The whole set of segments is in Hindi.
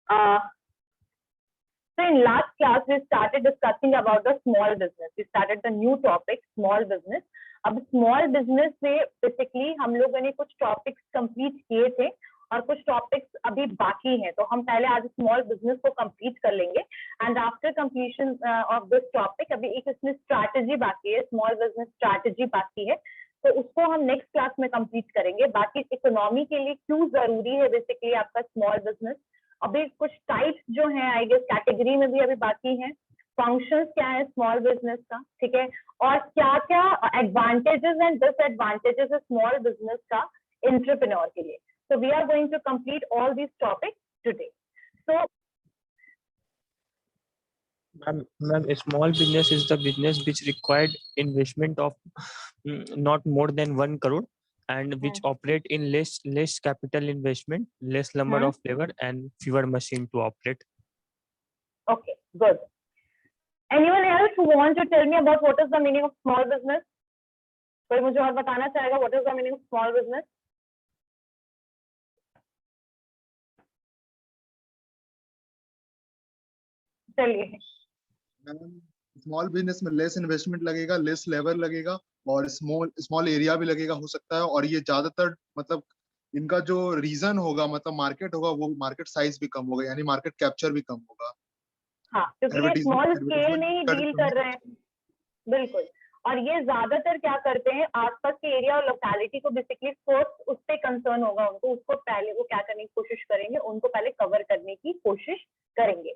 Uh, so in last class, we started discussing about the small business. We started the new topic, small business. अब स्मॉल बिजनेस में बेसिकली हम लोगों ने कुछ टॉपिक्स कंप्लीट किए थे और कुछ टॉपिक्स अभी बाकी हैं, तो हम पहले आज स्मॉल बिजनेस को कंप्लीट कर लेंगे and after completion of this topic अभी एक इसमें स्ट्रैटेजी बाकी है, स्मॉल बिजनेस स्ट्रैटेजी बाकी है, तो उसको हम नेक्स्ट क्लास में कंप्लीट करेंगे। बाकी इकोनॉमी के लिए क्यों जरूरी है बेसिकली आपका स्मॉल बिजनेस, अभी कुछ टाइप्स जो हैं आई गेस कैटेगरी में भी अभी बाकी हैं, फंक्शंस क्या है स्मॉल बिजनेस का, ठीक है, और क्या क्या एडवांटेजेस एंड डिसएडवांटेजेस है स्मॉल बिजनेस का एंटरप्रेन्योर के लिए। So we are going to complete all these topics today. So, ma'am, a small business is the business which required investment of not more than 1 crore and which operate in less capital investment, less number of labor and fewer machine to operate. Okay, good. Anyone else who wants to tell me about what is the meaning of small business? कोई मुझे और बताना चाहेगा what is the meaning of small business? चलिए। स्मॉल बिजनेस में लेस इन्वेस्टमेंट लगेगा, लेस लेबर लगेगा और स्मॉल एरिया भी लगेगा हो सकता है, और ये ज्यादातर मतलब इनका जो रीजन होगा मतलब मार्केट होगा वो मार्केट साइज भी कम होगा, यानी मार्केट कैप्चर भी कम होगा। हाँ, क्योंकि ये स्मॉल स्केल में ही डील कर रहे हैं, बिल्कुल। और ये ज्यादातर क्या करते हैं आसपास के एरिया और लोकेलिटी को बेसिकली फर्स्ट उस पे कंसर्न होगा उनको, उसको पहले वो क्या करने की कोशिश करेंगे, उनको पहले कवर करने की कोशिश करेंगे।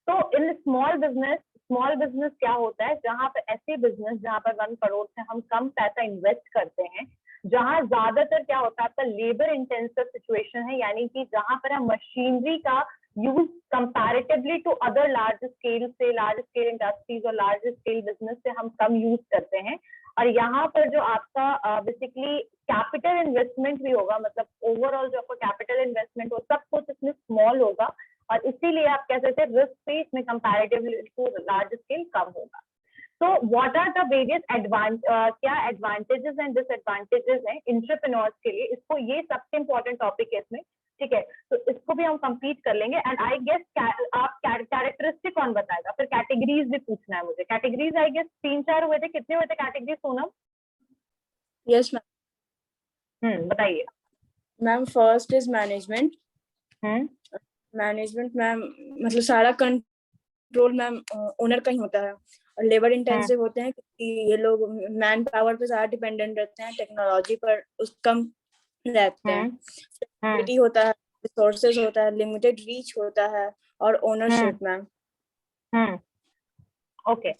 तो इन स्मॉल बिजनेस क्या होता है, जहां पर ऐसे बिजनेस जहां पर 1 करोड़ से हम कम पैसा इन्वेस्ट करते हैं, जहां ज्यादातर क्या होता है आपका लेबर इंटेंसिव सिचुएशन है, यानी कि जहां पर हम मशीनरी का use comparatively to other large scale industries और लार्ज स्केल बिजनेस से हम कम यूज करते हैं, और यहाँ पर जो आपका बेसिकली कैपिटल इन्वेस्टमेंट भी होगा, मतलब ओवरऑल जो आपका कैपिटल इन्वेस्टमेंट हो सब कुछ इसमें स्मॉल होगा, और इसीलिए आप कह सकते हैं रिस्क पे इसमें कंपैरेटिवली टू लार्ज स्केल कम होगा। तो व्हाट आर द वेरियस क्या एडवांटेजेस एंड डिसएडवांटेजेस हैं एंटरप्रेन्योर्स के लिए, इसको ये सबसे इंपॉर्टेंट टॉपिक है इसमें, ठीक है, तो इसको भी हम कंप्लीट कर लेंगे। एंड आई गेस आप कैरेक्टरिस्टिक कौन बताएगा, फिर कैटेगरीज भी पूछना है मुझे। कैटेगरीज आई गेस 3-4 हुए थे, कितने हुए थे कैटेगरीज सोनम? Yes ma'am. बताइए ma'am. First is management. Management ma'am मतलब सारा कंट्रोल मैम ओनर का ही होता है, और लेबर इंटेंसिव होते हैं क्योंकि ये लोग मैन पावर पे ज्यादा डिपेंडेंट रहते हैं, टेक्नोलॉजी पर उस कम रहते हैं। फ्लेक्सिबिलिटी होता है, रिसोर्सेज होता है, लिमिटेड रीच होता है, और ownership ma'am. Okay,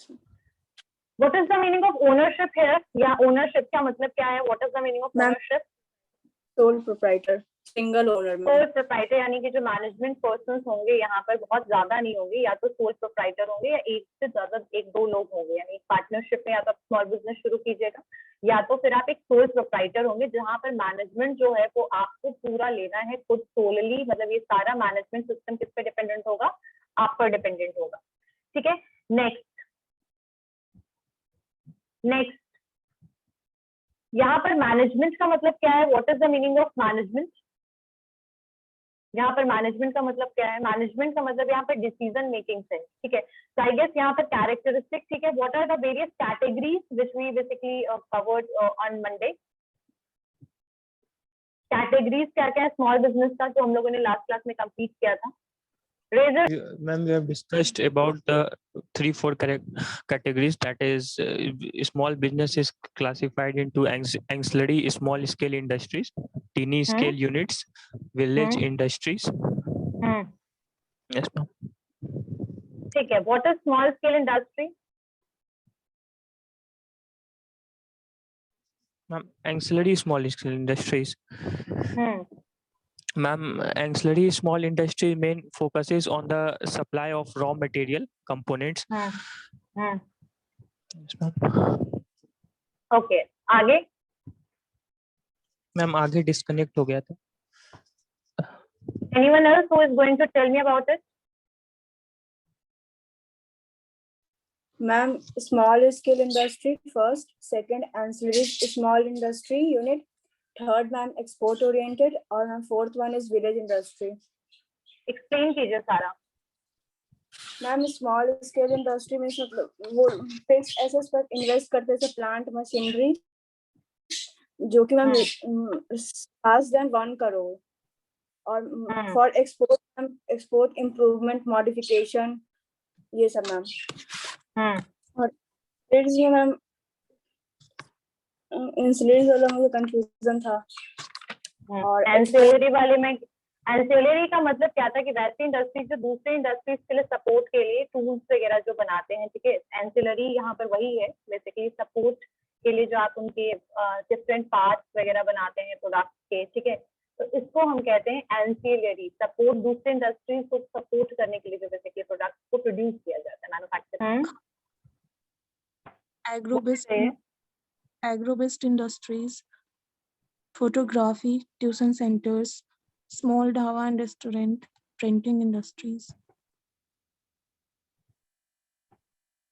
what is the meaning of ownership here, या ओनरशिप का मतलब क्या है, what is the meaning of ownership? Sole proprietor, single owner. Sole proprietor यानी कि जो मैनेजमेंट पर्सन्स होंगे यहाँ पर बहुत ज्यादा नहीं होंगे, या तो सोल प्रोप्राइटर होंगे या एक से ज्यादा 1-2 लोग होंगे, यानी एक पार्टनरशिप में या तो आप स्मॉल बिजनेस शुरू कीजिएगा, या तो फिर आप एक सोल प्रोप्राइटर होंगे जहां पर मैनेजमेंट जो है वो आपको पूरा लेना है खुद सोलली, मतलब ये सारा मैनेजमेंट सिस्टम किस पे डिपेंडेंट होगा, आप पर डिपेंडेंट होगा, ठीक है। नेक्स्ट यहाँ पर मैनेजमेंट का मतलब क्या है, what is the meaning of management? यहाँ पर मैनेजमेंट का मतलब क्या है? मैनेजमेंट का मतलब यहाँ पर डिसीजन मेकिंग है, ठीक है। तो आई गेस यहाँ पर कैरेक्टरिस्टिक, ठीक है, what are the various categories which we basically covered on Monday? Categories क्या क्या है स्मॉल बिजनेस का, जो हम लोगों ने लास्ट क्लास में कंप्लीट किया था? Ma'am, we have discussed about the 3-4 categories. That is, small business is classified into ancillary small scale industries, teeny scale units, village industries. Yes, ma'am. ठीक है, what is small scale industry? Ma'am, ancillary small scale industries. Ma'am, ancillary small industry main focuses on the supply of raw material components. Yes, ma'am. Okay, आगे? Ma'am, आगे डिस्कनेक्ट हो गया था। Anyone else who is going to tell me about it? Ma'am, small scale industry first, second ancillary small industry unit, third ma'am export oriented, और ma'am fourth one is village industry. Explain कीजिए सारा। मैम स्मॉल स्केल इंडस्ट्री में मतलब वो फिक्स एसेट्स पर इन्वेस्ट करते हैं, प्लांट मशीनरी, जो कि मैम less than 1 करोड़, और फॉर एक्सपोर्ट इम्प्रूवमेंट मॉडिफिकेशन, ये सब मैम। और ये मैम इंसुलिन वाला मुझे कंफ्यूजन था। और एंसिलरी वाले में, एंसिलरी का मतलब क्या था कि वैसी इंडस्ट्रीज जो दूसरे इंडस्ट्रीज के लिए सपोर्ट के लिए टूल्स वगैरह जो बनाते हैं, ठीक है, एंसिलरी यहाँ पर वही है बेसिकली सपोर्ट के लिए, जो आप उनके डिफरेंट पार्ट्स वगैरह बनाते हैं प्रोडक्ट के, ठीक है, तो इसको हम कहते हैं एंसिलरी सपोर्ट, दूसरे इंडस्ट्रीज को सपोर्ट करने के लिए जो बेसिकली प्रोडक्ट को प्रोड्यूस किया जाता है, manufacturing. Agro-based industries, photography, tuition centers, small dhawa and restaurant, printing industries.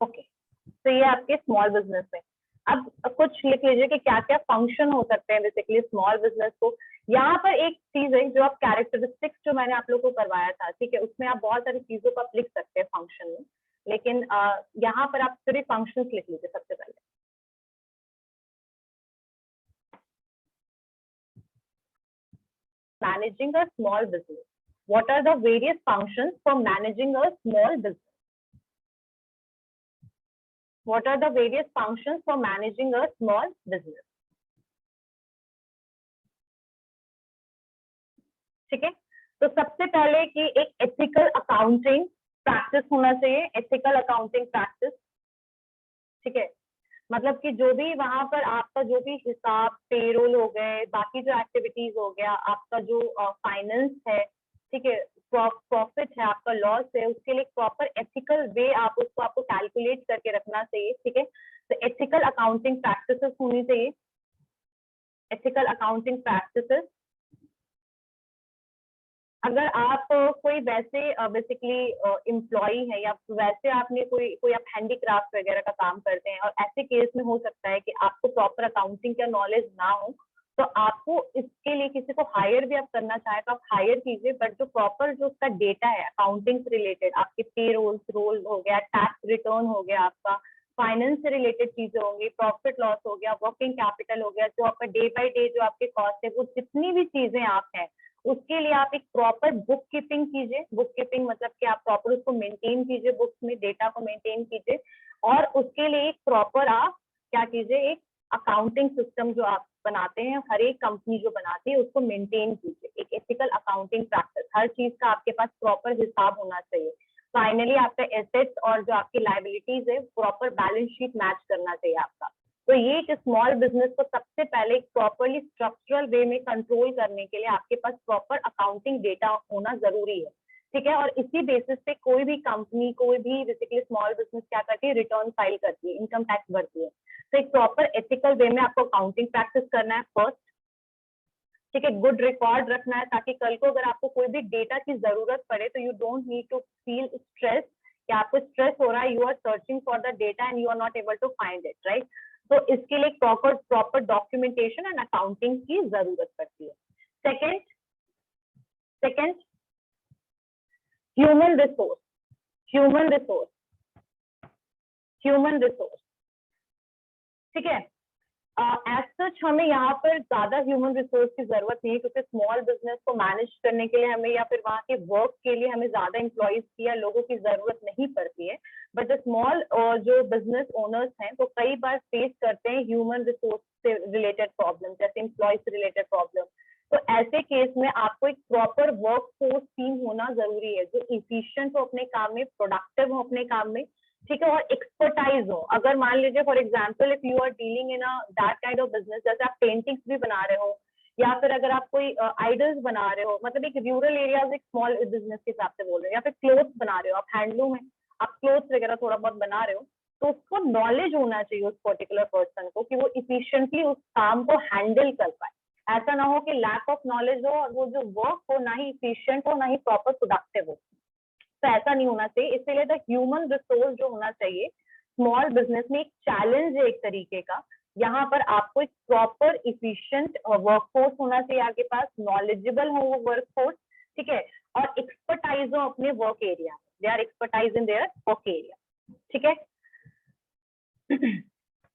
Okay, तो ये आपके स्मॉल बिजनेस में। अब कुछ लिख लीजिए कि क्या क्या फंक्शन हो सकते हैं बेसिकली स्मॉल बिजनेस को। यहाँ पर एक चीज है जो आप कैरेक्टरिस्टिक्स जो मैंने आप लोगों को करवाया था, ठीक है, उसमें आप बहुत सारी चीजों को आप लिख सकते हैं फंक्शन में, लेकिन यहाँ पर आप सिर्फ फंक्शंस लिख लीजिए सबसे पहले। Managing a small business. What are the various functions for managing a small business? What are the various functions for managing a small business? ठीक है, तो सबसे पहले कि एक एथिकल अकाउंटिंग प्रैक्टिस होना चाहिए, एथिकल अकाउंटिंग प्रैक्टिस, ठीक है, मतलब कि जो भी वहां पर आपका जो भी हिसाब, पेरोल हो गए, बाकी जो एक्टिविटीज हो गया, आपका जो फाइनेंस है, ठीक है, प्रॉफिट है, आपका लॉस है, उसके लिए प्रॉपर एथिकल वे आप उसको आपको कैलकुलेट करके रखना चाहिए, ठीक है, तो एथिकल अकाउंटिंग प्रैक्टिसेस होनी चाहिए, एथिकल अकाउंटिंग प्रैक्टिसेस। अगर आप कोई वैसे बेसिकली एम्प्लॉय है या वैसे आपने कोई आप हैंडीक्राफ्ट वगैरह का काम करते हैं और ऐसे केस में हो सकता है कि आपको प्रॉपर अकाउंटिंग का नॉलेज ना हो, तो आपको इसके लिए किसी को हायर भी आप करना चाहे तो आप हायर कीजिए, बट जो प्रॉपर जो उसका डेटा है अकाउंटिंग से रिलेटेड, आपके पे रोल हो गया, टैक्स रिटर्न हो गया, आपका फाइनेंस से रिलेटेड चीजें होंगी, प्रॉफिट लॉस हो गया, वर्किंग कैपिटल हो गया, जो आपका डे बाय डे जो आपके कॉस्ट है, वो जितनी भी चीजें आप हैं उसके लिए आप एक प्रॉपर बुक कीपिंग कीजिए। बुक कीपिंग मतलब कि आप प्रॉपर उसको मेंटेन कीजिए, बुक्स में डेटा को मेंटेन कीजिए, और उसके लिए एक प्रॉपर आप क्या कीजिए, एक अकाउंटिंग सिस्टम जो आप बनाते हैं, हर एक कंपनी जो बनाती है उसको मेंटेन कीजिए, एक एथिकल अकाउंटिंग प्रैक्टिस, हर चीज का आपके पास प्रॉपर हिसाब होना चाहिए। फाइनली आपका एसेट्स और जो आपकी लायबिलिटीज है प्रॉपर बैलेंस शीट मैच करना चाहिए आपका। तो ये एक स्मॉल बिजनेस को सबसे पहले एक प्रॉपरली स्ट्रक्चरल वे में कंट्रोल करने के लिए आपके पास प्रॉपर अकाउंटिंग डेटा होना जरूरी है, ठीक है, और इसी बेसिस पे कोई भी कंपनी, कोई भी बेसिकली स्मॉल बिजनेस क्या करती है, रिटर्न फाइल करती है, इनकम टैक्स भरती है। तो एक प्रॉपर एथिकल वे में आपको अकाउंटिंग प्रैक्टिस करना है फर्स्ट, ठीक है, गुड रिकॉर्ड रखना है ताकि कल को अगर आपको कोई भी डेटा की जरूरत पड़े तो you don't need to feel stress, कि आपको स्ट्रेस हो रहा है, you are searching for the data and you are not able to find it, right. तो इसके लिए प्रॉपर डॉक्यूमेंटेशन एंड अकाउंटिंग की जरूरत पड़ती है। सेकंड ह्यूमन रिसोर्स, ठीक है, एज सच हमें यहाँ पर ज्यादा ह्यूमन रिसोर्स की जरूरत नहीं है, क्योंकि स्मॉल बिजनेस को मैनेज करने के लिए हमें या फिर वहाँ के वर्क के लिए हमें ज्यादा एम्प्लॉयज की या लोगों की जरूरत नहीं पड़ती है। बट द स्मॉल जो बिजनेस ओनर्स हैं वो कई बार फेस करते हैं ह्यूमन रिसोर्स से रिलेटेड प्रॉब्लम, जैसे एम्प्लॉय से रिलेटेड प्रॉब्लम। तो ऐसे केस में आपको एक प्रॉपर वर्क फोर्स टीम होना जरूरी है, जो इफिशिएंट हो अपने काम में, प्रोडक्टिव हो अपने काम में, ठीक है, और एक्सपर्टाइज हो। अगर मान लीजिए for example if you are dealing in a that kind of business, जैसे आप पेंटिंग्स भी बना रहे हो या फिर अगर आप कोई आइडल्स बना रहे हो, मतलब एक रूरल एरियाज एक स्मॉल बिजनेस के हिसाब से बोल रहे हो, या फिर क्लोथ्स बना रहे हो, आप हैंडलूम है, आप क्लोथ्स वगैरह थोड़ा बहुत बना रहे हो, तो उसको नॉलेज होना चाहिए उस पर्टिकुलर पर्सन को कि वो इफिशिएंटली उस काम को हैंडल कर पाए। ऐसा ना हो कि लैक ऑफ नॉलेज हो और वो जो वर्क हो ना ही इफिशिएंट हो ना ही प्रॉपर प्रोडक्टिव हो, तो ऐसा नहीं होना चाहिए। इसीलिए द ह्यूमन रिसोर्स जो होना चाहिए स्मॉल बिजनेस में एक चैलेंज है एक तरीके का। यहाँ पर आपको एक प्रॉपर इफिशिएंट वर्कफोर्स होना चाहिए आपके पास, नॉलेजेबल हो वो वर्कफोर्स, ठीक है, और एक्सपर्टाइज हो अपने work area, they are expertise in their work area, ठीक है।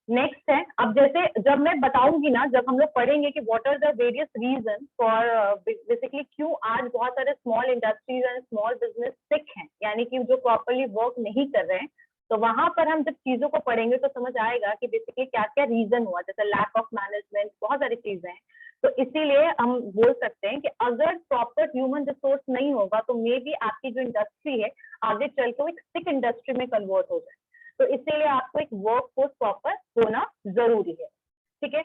नेक्स्ट है, अब जैसे जब मैं बताऊंगी ना, जब हम लोग पढ़ेंगे कि what are the various reason for basically क्यों आज बहुत सारे small industries and small business sick हैं, यानी कि जो प्रॉपरली वर्क नहीं कर रहे हैं, तो वहां पर हम जब चीजों को पढ़ेंगे तो समझ आएगा कि बेसिकली क्या क्या रीजन हुआ, जैसे लैक ऑफ मैनेजमेंट, बहुत सारी चीजें हैं। तो इसीलिए हम बोल सकते हैं कि अगर प्रॉपर ह्यूमन रिसोर्स नहीं होगा तो मे बी आपकी जो इंडस्ट्री है आगे चल के एक सिक इंडस्ट्री में कन्वर्ट हो जाए। तो इसीलिए आपको एक वर्क फोर्स प्रॉपर होना जरूरी है, ठीक है।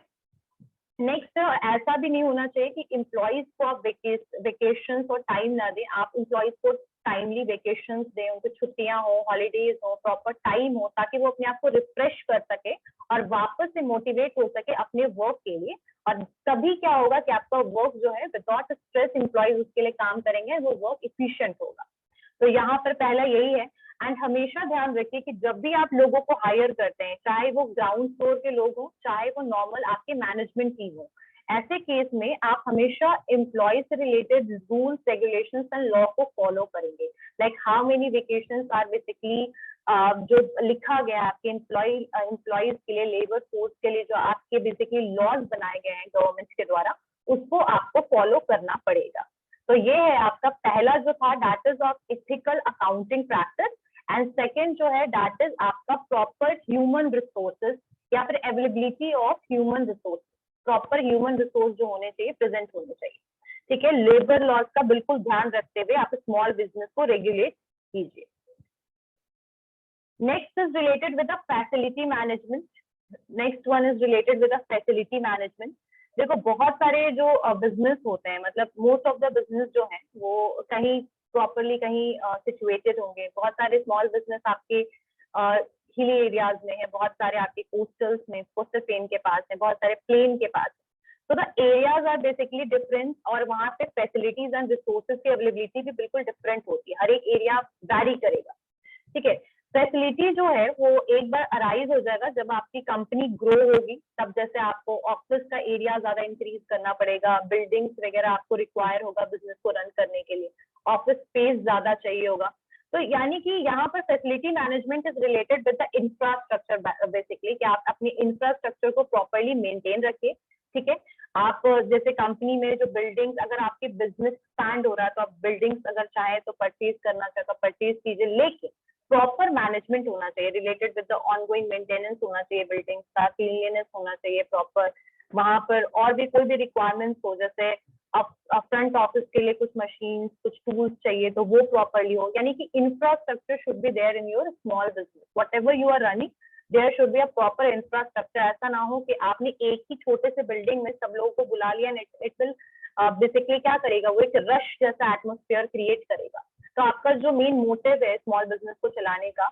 नेक्स्ट, ऐसा भी नहीं होना चाहिए कि एम्प्लॉइज को आप वेकेशन और टाइम ना दें, आप एम्प्लॉइज को टाइमली वेकेशन दें, उनको छुट्टियां हो, हॉलीडेज हो, प्रॉपर टाइम हो, ताकि वो अपने आप को रिफ्रेश कर सके और वापस से मोटिवेट हो सके अपने वर्क के लिए। और तभी क्या होगा कि आपका वर्क जो है विदाउट स्ट्रेस एम्प्लॉइज उसके लिए काम करेंगे, वो वर्क इफिशिएंट होगा। तो यहाँ पर पहला यही है। एंड हमेशा ध्यान रखिए कि जब भी आप लोगों को हायर करते हैं, चाहे वो ग्राउंड फ्लोर के लोग हो, चाहे वो नॉर्मल आपके मैनेजमेंट टीम हो, ऐसे केस में आप हमेशा एम्प्लॉय से related rules, regulations and law को फॉलो करेंगे। Like how many vacations are basically जो लिखा गया है आपके एम्प्लॉयज के लिए, लेबर फोर्स के लिए, जो आपके बेसिकली लॉज बनाए गए हैं गवर्नमेंट के द्वारा, उसको आपको फॉलो करना पड़ेगा। तो ये है आपका पहला जो था, that is of ethical accounting practice. And second जो है दैट इज आपका प्रॉपर ह्यूमन रिसोर्सेज या फिर availability of human resource, proper human resource जो होने चाहिए, प्रेजेंट होने चाहिए, ठीक है। लेबर लॉज का बिल्कुल ध्यान रखते हुए आप स्मॉल बिजनेस को रेगुलेट कीजिए। Next is related with the facility management. Next one is related with the facility management. देखो बहुत सारे जो बिजनेस होते हैं, मतलब मोस्ट ऑफ द बिजनेस जो है वो कहीं प्रॉपरली कहीं सिचुएटेड होंगे। बहुत सारे स्मॉल बिजनेस आपके हिली एरियाज में है, बहुत सारे आपके कोस्टल्स में, कोस्टल प्लेन के पास है, बहुत सारे प्लेन के पास है। तो the areas are basically different और वहां पे फैसिलिटीज एंड रिसोर्सेज की अवेलेबिलिटी भी बिल्कुल डिफरेंट होती है, हर एक एरिया वैरी करेगा, ठीक है। फैसिलिटी जो है वो एक बार अराइज हो जाएगा जब आपकी कंपनी ग्रो होगी, तब जैसे आपको ऑफिस का एरिया ज्यादा इंक्रीज करना पड़ेगा, बिल्डिंग्स वगैरह आपको रिक्वायर होगा बिजनेस को रन करने के लिए, ऑफिस स्पेस ज्यादा चाहिए होगा। तो यानी कि यहाँ पर facility management is related with the infrastructure basically, कि आप अपने इंफ्रास्ट्रक्चर को प्रॉपरली मेंटेन रखिए, ठीक है। आप जैसे कंपनी में जो बिल्डिंग्स, अगर आपकी बिजनेस एक्सपैंड हो रहा है तो आप बिल्डिंग्स अगर चाहे तो परचेज करना चाहे तो परचेज कीजिए, लेकिन प्रॉपर मैनेजमेंट होना चाहिए related with the ongoing maintenance होना चाहिए, बिल्डिंग्स का क्लीनलीनेस होना चाहिए प्रॉपर, वहां पर और भी कोई भी रिक्वायरमेंट्स हो, जैसे फ्रंट ऑफिस के लिए कुछ मशीन, कुछ टूल्स चाहिए तो वो प्रॉपरली हो। यानी कि infrastructure should be there in your small business, whatever you are running, there should be a proper infrastructure. ऐसा ना हो कि आपने एक ही छोटे से बिल्डिंग में सब लोगों को बुला लिया, इट विल बेसिकली क्या करेगा, वो एक रश जैसा एटमोस्फेयर क्रिएट करेगा। तो आपका जो मेन मोटिव है स्मॉल बिजनेस को चलाने का,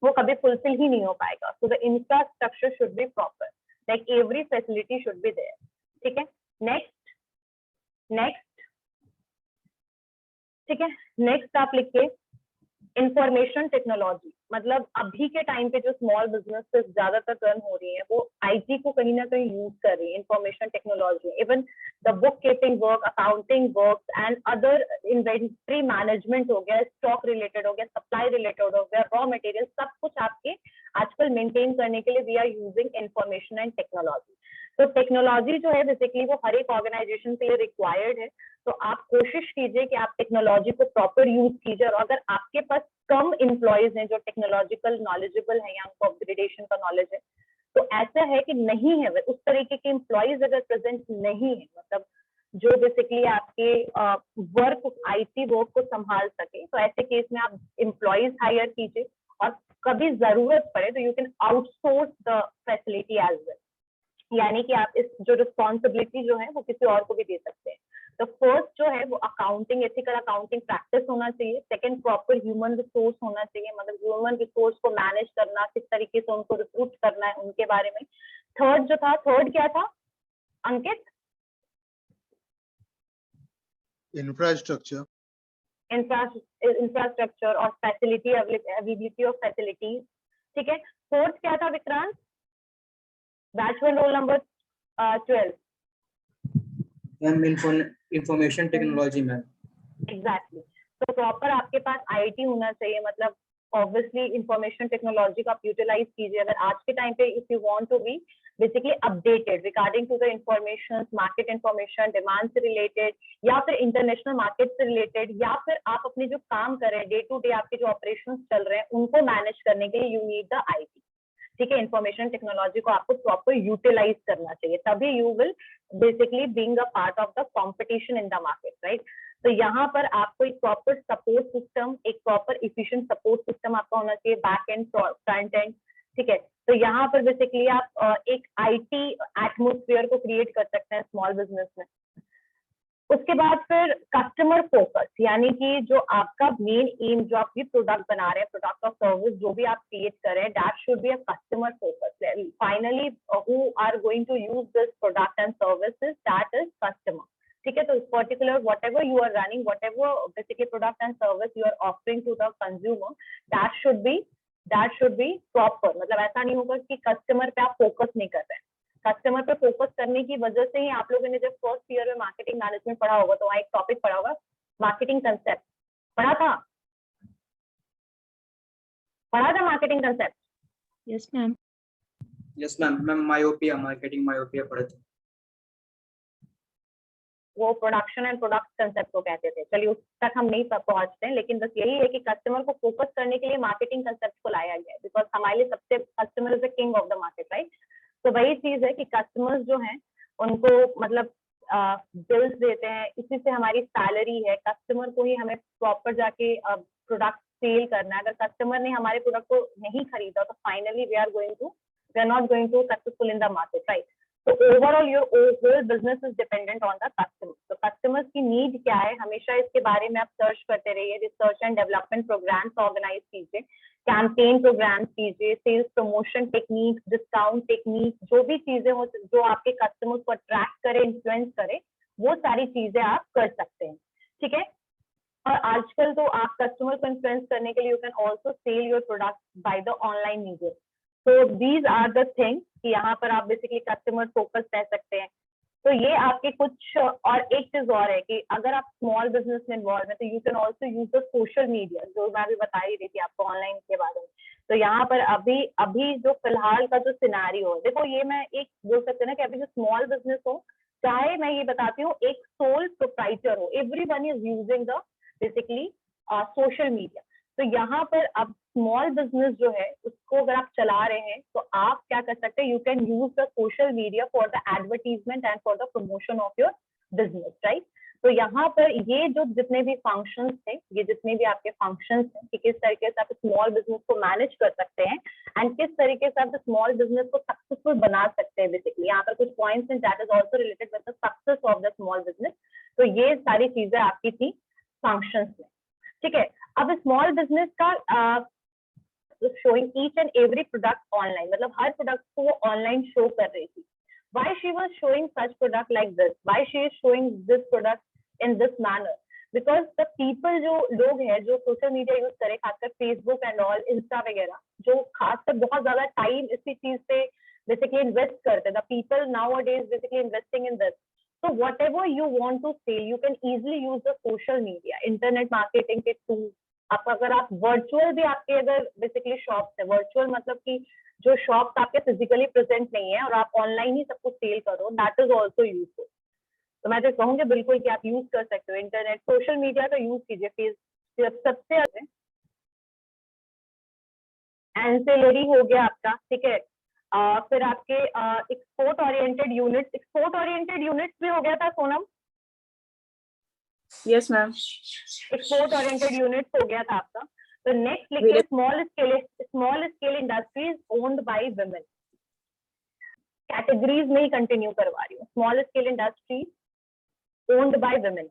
वो कभी फुलफिल ही नहीं हो पाएगा। So the infrastructure should be proper, like every facility should be there, ठीक है। नेक्स्ट ठीक है, नेक्स्ट आप लिखिए इंफॉर्मेशन टेक्नोलॉजी। मतलब अभी के टाइम पे जो स्मॉल बिजनेस ज्यादातर रन हो रही है वो आईटी को कहीं ना कहीं यूज कर रही है, information technology. Even the book keeping work, accounting work and other inventory management हो गया, स्टॉक रिलेटेड हो गया, सप्लाई रिलेटेड हो गया, रॉ मटेरियल, सब कुछ आपके आजकल मेंटेन करने के लिए we are using information and technology. तो टेक्नोलॉजी जो है बेसिकली वो हर एक ऑर्गेनाइजेशन के लिए रिक्वायर्ड है। तो आप कोशिश कीजिए कि आप टेक्नोलॉजी को प्रॉपर यूज कीजिए, और अगर आपके पास कम एम्प्लॉयज हैं जो टेक्नोलॉजिकल नॉलेजेबल है या उनको अपग्रेडेशन का नॉलेज है, तो ऐसा है कि नहीं है उस तरीके के एम्प्लॉयज अगर प्रेजेंट नहीं है, मतलब जो बेसिकली आपके वर्क आईटी वर्क को संभाल सके, तो ऐसे केस में आप एम्प्लॉयज हायर कीजिए, और कभी जरूरत पड़े तो you can outsource the facility as well, यानी कि आप इस जो रिस्पॉन्सिबिलिटी जो है वो किसी और को भी दे सकते हैं। तो फर्स्ट जो है वो अकाउंटिंग, एथिकल अकाउंटिंग प्रैक्टिस होना चाहिए। सेकंड प्रॉपर ह्यूमन रिसोर्स होना चाहिए, मतलब ह्यूमन रिसोर्स को मैनेज करना, किस तरीके से उनको रिक्रूट करना है उनके बारे में। थर्ड जो था, थर्ड क्या था अंकित? इंफ्रास्ट्रक्चर और फैसिलिटी, अवेलेबिलिटी ऑफ फैसिलिटीज, ठीक है। फोर्थ क्या था Vikrant? Batch one roll number 12। Ma'am information technology ma'am. Exactly तो प्रॉपर आपके पास आईटी होना चाहिए, मतलब ऑब्वियसली इंफॉर्मेशन टेक्नोलॉजी का आप यूटिलाइज कीजिए। अगर आज के टाइम पे if you want to be basically updated regarding to the information, market information, demand से रिलेटेड या फिर इंटरनेशनल मार्केट से रिलेटेड, या फिर आप अपने जो काम कर रहे हैं डे टू डे आपके जो ऑपरेशंस चल रहे हैं उनको मैनेज करने के लिए यू नीड द आईटी। ठीक है, इंफॉर्मेशन टेक्नोलॉजी को आपको प्रॉपर यूटिलाइज करना चाहिए, तभी you will basically being a part of the competition in the market, right. तो यहाँ पर आपको एक प्रॉपर सपोर्ट सिस्टम, एक प्रॉपर इफिशिएंट सपोर्ट सिस्टम आपका होना चाहिए, बैक एंड फ्रंट एंड। ठीक है, तो यहाँ पर बेसिकली आप एक आईटी एटमोस्फेयर को क्रिएट कर सकते हैं स्मॉल बिजनेस में। उसके बाद फिर कस्टमर फोकस, यानी कि जो आपका मेन एम, जो आप भी प्रोडक्ट बना रहे हैं, प्रोडक्ट और सर्विस जो भी आप क्रिएट कर रहे हैं, that should be a customer focus. Finally who are going to use this product and services, that is customer. ठीक है, तो इस particular whatever you are running, whatever basically product and service you are offering to the consumer, that should be proper. मतलब ऐसा नहीं होगा कि कस्टमर पे आप फोकस नहीं कर रहे हैं। कस्टमर पे फोकस करने की वजह से ही आप लोगों ने जब फर्स्ट ईयर में मार्केटिंग मैनेजमेंट पढ़ा होगा तो वहाँ एक टॉपिक पढ़ा होगा, मार्केटिंग कंसेप्ट पढ़ा था marketing concept. Yes, ma'am. Yes ma'am myopia, marketing myopia पढ़े थे। वो प्रोडक्शन एंड प्रोडक्ट कंसेप्ट को कहते थे। चलिए उस तक हम नहीं पहुंचते हैं, लेकिन बस यही है कि कस्टमर को फोकस करने के लिए मार्केटिंग कंसेप्ट को लाया गया है, बिकॉज हमारे लिए सबसे customer is the king of the market, right. तो वही चीज है कि कस्टमर्स जो हैं उनको मतलब बिल्स देते हैं, इसी से हमारी सैलरी है, कस्टमर को ही हमें प्रॉपर जाके प्रोडक्ट सेल करना है। अगर कस्टमर ने हमारे प्रोडक्ट को नहीं खरीदा तो finally we are not going to successful in the market, right. तो overall your whole business is dependent on the customer. तो कस्टमर्स की नीड क्या है, हमेशा इसके बारे में आप सर्च करते रहिए, research and development programs organise कीजिए, कैंपेन प्रोग्राम कीजिए, sales promotion technique, discount technique, जो भी चीजें हो जो आपके कस्टमर्स को अट्रैक्ट करे, इन्फ्लुएंस करे, वो सारी चीजें आप कर सकते हैं। ठीक है, और आजकल तो आप कस्टमर को इन्फ्लुएंस करने के लिए you can also sell your product by the online media. तो दीज आर द थिंग्स कि यहाँ पर आप बेसिकली कस्टमर फोकस रह सकते हैं। तो ये आपके कुछ, और एक चीज और है कि अगर आप स्मॉल बिजनेस में इन्वॉल्व है तो you can also use the social media, जो मैं भी बता ही रही थी आपको ऑनलाइन के बारे में। तो यहाँ पर अभी जो फिलहाल का जो सिनेरियो है, देखो ये मैं एक बोल सकते हैं ना कि अभी जो स्मॉल बिजनेस हो, चाहे मैं ये बताती हूँ एक सोल प्रोप्राइटर हो, everyone is using the basically social media. तो यहाँ पर अब स्मॉल बिजनेस जो है उसको अगर आप चला रहे हैं तो आप क्या कर सकते हैं, you can use the social media for the advertisement and for the promotion of your business, right. तो यहाँ पर ये जो जितने भी फंक्शंस थे, ये जितने भी आपके फंक्शंस हैं कि किस तरीके से आप स्मॉल बिजनेस को मैनेज कर सकते हैं एंड किस तरीके से आप स्मॉल बिजनेस को सक्सेसफुल बना सकते हैं, बेसिकली यहाँ पर कुछ पॉइंट्स हैं that is also related with the success of the small business. तो ये सारी चीजें आपकी थी फंक्शंस में। ठीक है, अब स्मॉल बिजनेस का showing each and every product online, मतलब हर प्रोडक्ट को वो ऑनलाइन शो कर रही थी। Why she was showing such product like this? Why she is showing this product in this manner? Because the people जो लोग हैं जो सोशल मीडिया यूज करे, खासकर फेसबुक एंड ऑल, इंस्टा वगैरह, जो खासकर बहुत ज्यादा टाइम इसी चीज पे बेसिकली इन्वेस्ट करते हैं, the people nowadays basically investing in this. So whatever you want to say, you can easily use the social media, internet marketing के थ्रू। आप अगर आप वर्चुअल भी आपके अगर बेसिकली शॉप है, वर्चुअल मतलब कि जो शॉप आपके फिजिकली प्रेजेंट नहीं है और आप ऑनलाइन ही सब कुछ सेल करो, दैट इज ऑल्सो यूजफुल। तो मैं तो कहूँगी बिल्कुल कि आप यूज कर सकते हो इंटरनेट, सोशल मीडिया का यूज कीजिए। फेस सबसे एंसेलरी हो गया आपका, ठीक है। फिर आपके एक्सपोर्ट ओरिएंटेड यूनिट्स भी हो गया था Sonam. Yes ma'am. Export oriented units हो गया था आपका। तो नेक्स्ट लिखिए small scale industries owned by women. Categories में ही कंटिन्यू करवा रही हूँ। Small scale industries owned by women,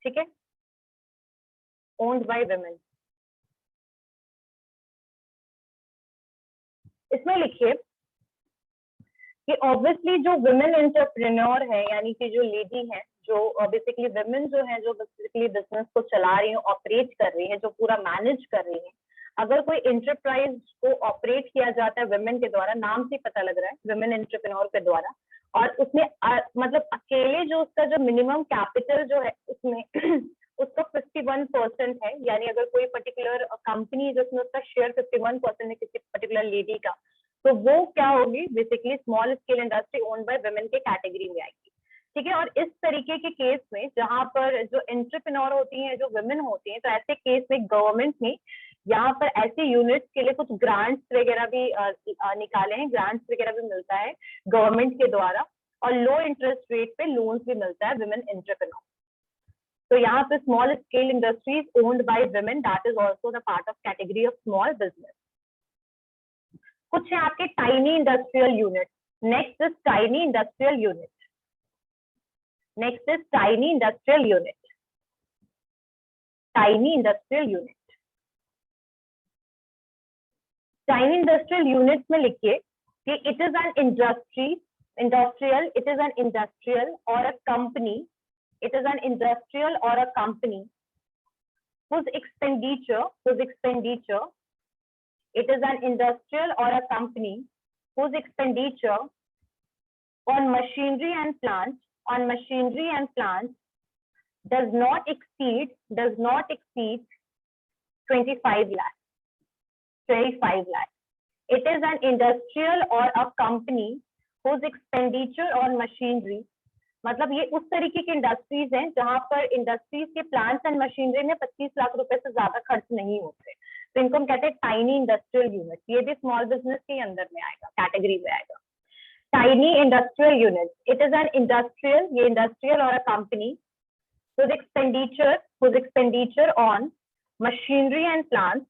ठीक है, ओन्ड बाय वुमेन। इसमें लिखिए कि ऑब्वियसली जो वुमेन एंटरप्रेन्योर है, यानी कि जो लेडी है, जो बेसिकली वुमेन जो है, जो बेसिकली बिजनेस को चला रही है, ऑपरेट कर रही है, जो पूरा मैनेज कर रही है, अगर कोई एंटरप्राइज को ऑपरेट किया जाता है वुमेन के द्वारा, नाम से पता लग रहा है वुमेन एंटरप्रेन्योर के द्वारा, और उसमें मतलब अकेले जो उसका जो मिनिमम कैपिटल जो है उसमें उसका 51% है, यानी अगर कोई पर्टिकुलर कंपनी जिसमें उसका शेयर 51% है किसी पर्टिकुलर लेडी का, तो वो क्या होगी, basically small scale industry owned by women के कैटेगरी में आएगी। ठीक है, और इस तरीके के केस में जहां पर जो एंटरप्रेन्योर होती हैं, जो वुमेन होती हैं, तो ऐसे केस में गवर्नमेंट ने यहाँ पर ऐसे यूनिट्स के लिए कुछ ग्रांट्स वगैरह भी निकाले हैं, ग्रांट्स वगैरह भी मिलता है गवर्नमेंट के द्वारा, और लो इंटरेस्ट रेट पे लोन्स भी मिलता है वुमेन एंटरप्रेन्योर। तो यहाँ पे small scale industries owned by women, that is also the part of category of small business. कुछ है आपके tiny industrial unit. Next is tiny industrial unit. Next is tiny industrial unit. Tiny industrial unit. Tiny industrial unit में लिखिए कि it is an industrial, it is an industrial और a company, it is an industrial or a company whose expenditure, it is an industrial or a company whose expenditure on machinery and plants, does not exceed 25 lakh. 25 lakh. It is an industrial or a company whose expenditure on machinery, मतलब ये उस तरीके की इंडस्ट्रीज हैं जहां पर इंडस्ट्रीज के प्लांट्स एंड मशीनरी में 25 लाख रुपए से ज्यादा खर्च नहीं होते, तो इनको हम कहते हैं टाइनी इंडस्ट्रियल यूनिट। ये भी स्मॉल बिजनेस के अंदर में आएगा, कैटेगरी में आएगा। Tiny industrial unit, it is an industrial, ये इंडस्ट्रियल और a company whose expenditure on machinery and plants,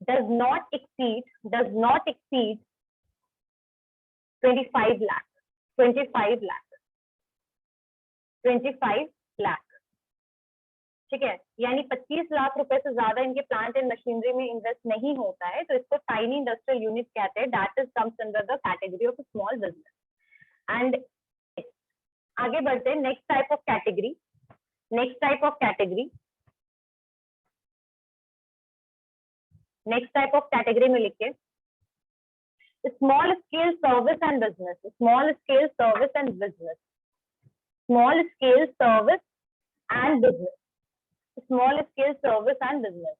does not exceed 25 lakh. 25 lakh, ठीक है, यानी 25 लाख रुपए से ज्यादा इनके प्लांट एंड मशीनरी में इन्वेस्ट नहीं होता है, तो इसको टाइनी इंडस्ट्रियल यूनिट कहते हैं। That is comes under the category of small business. And आगे बढ़ते हैं next type of category. Next type of category में लिखिए small scale service and business, small scale service and business, small scale service and business, small scale service and business,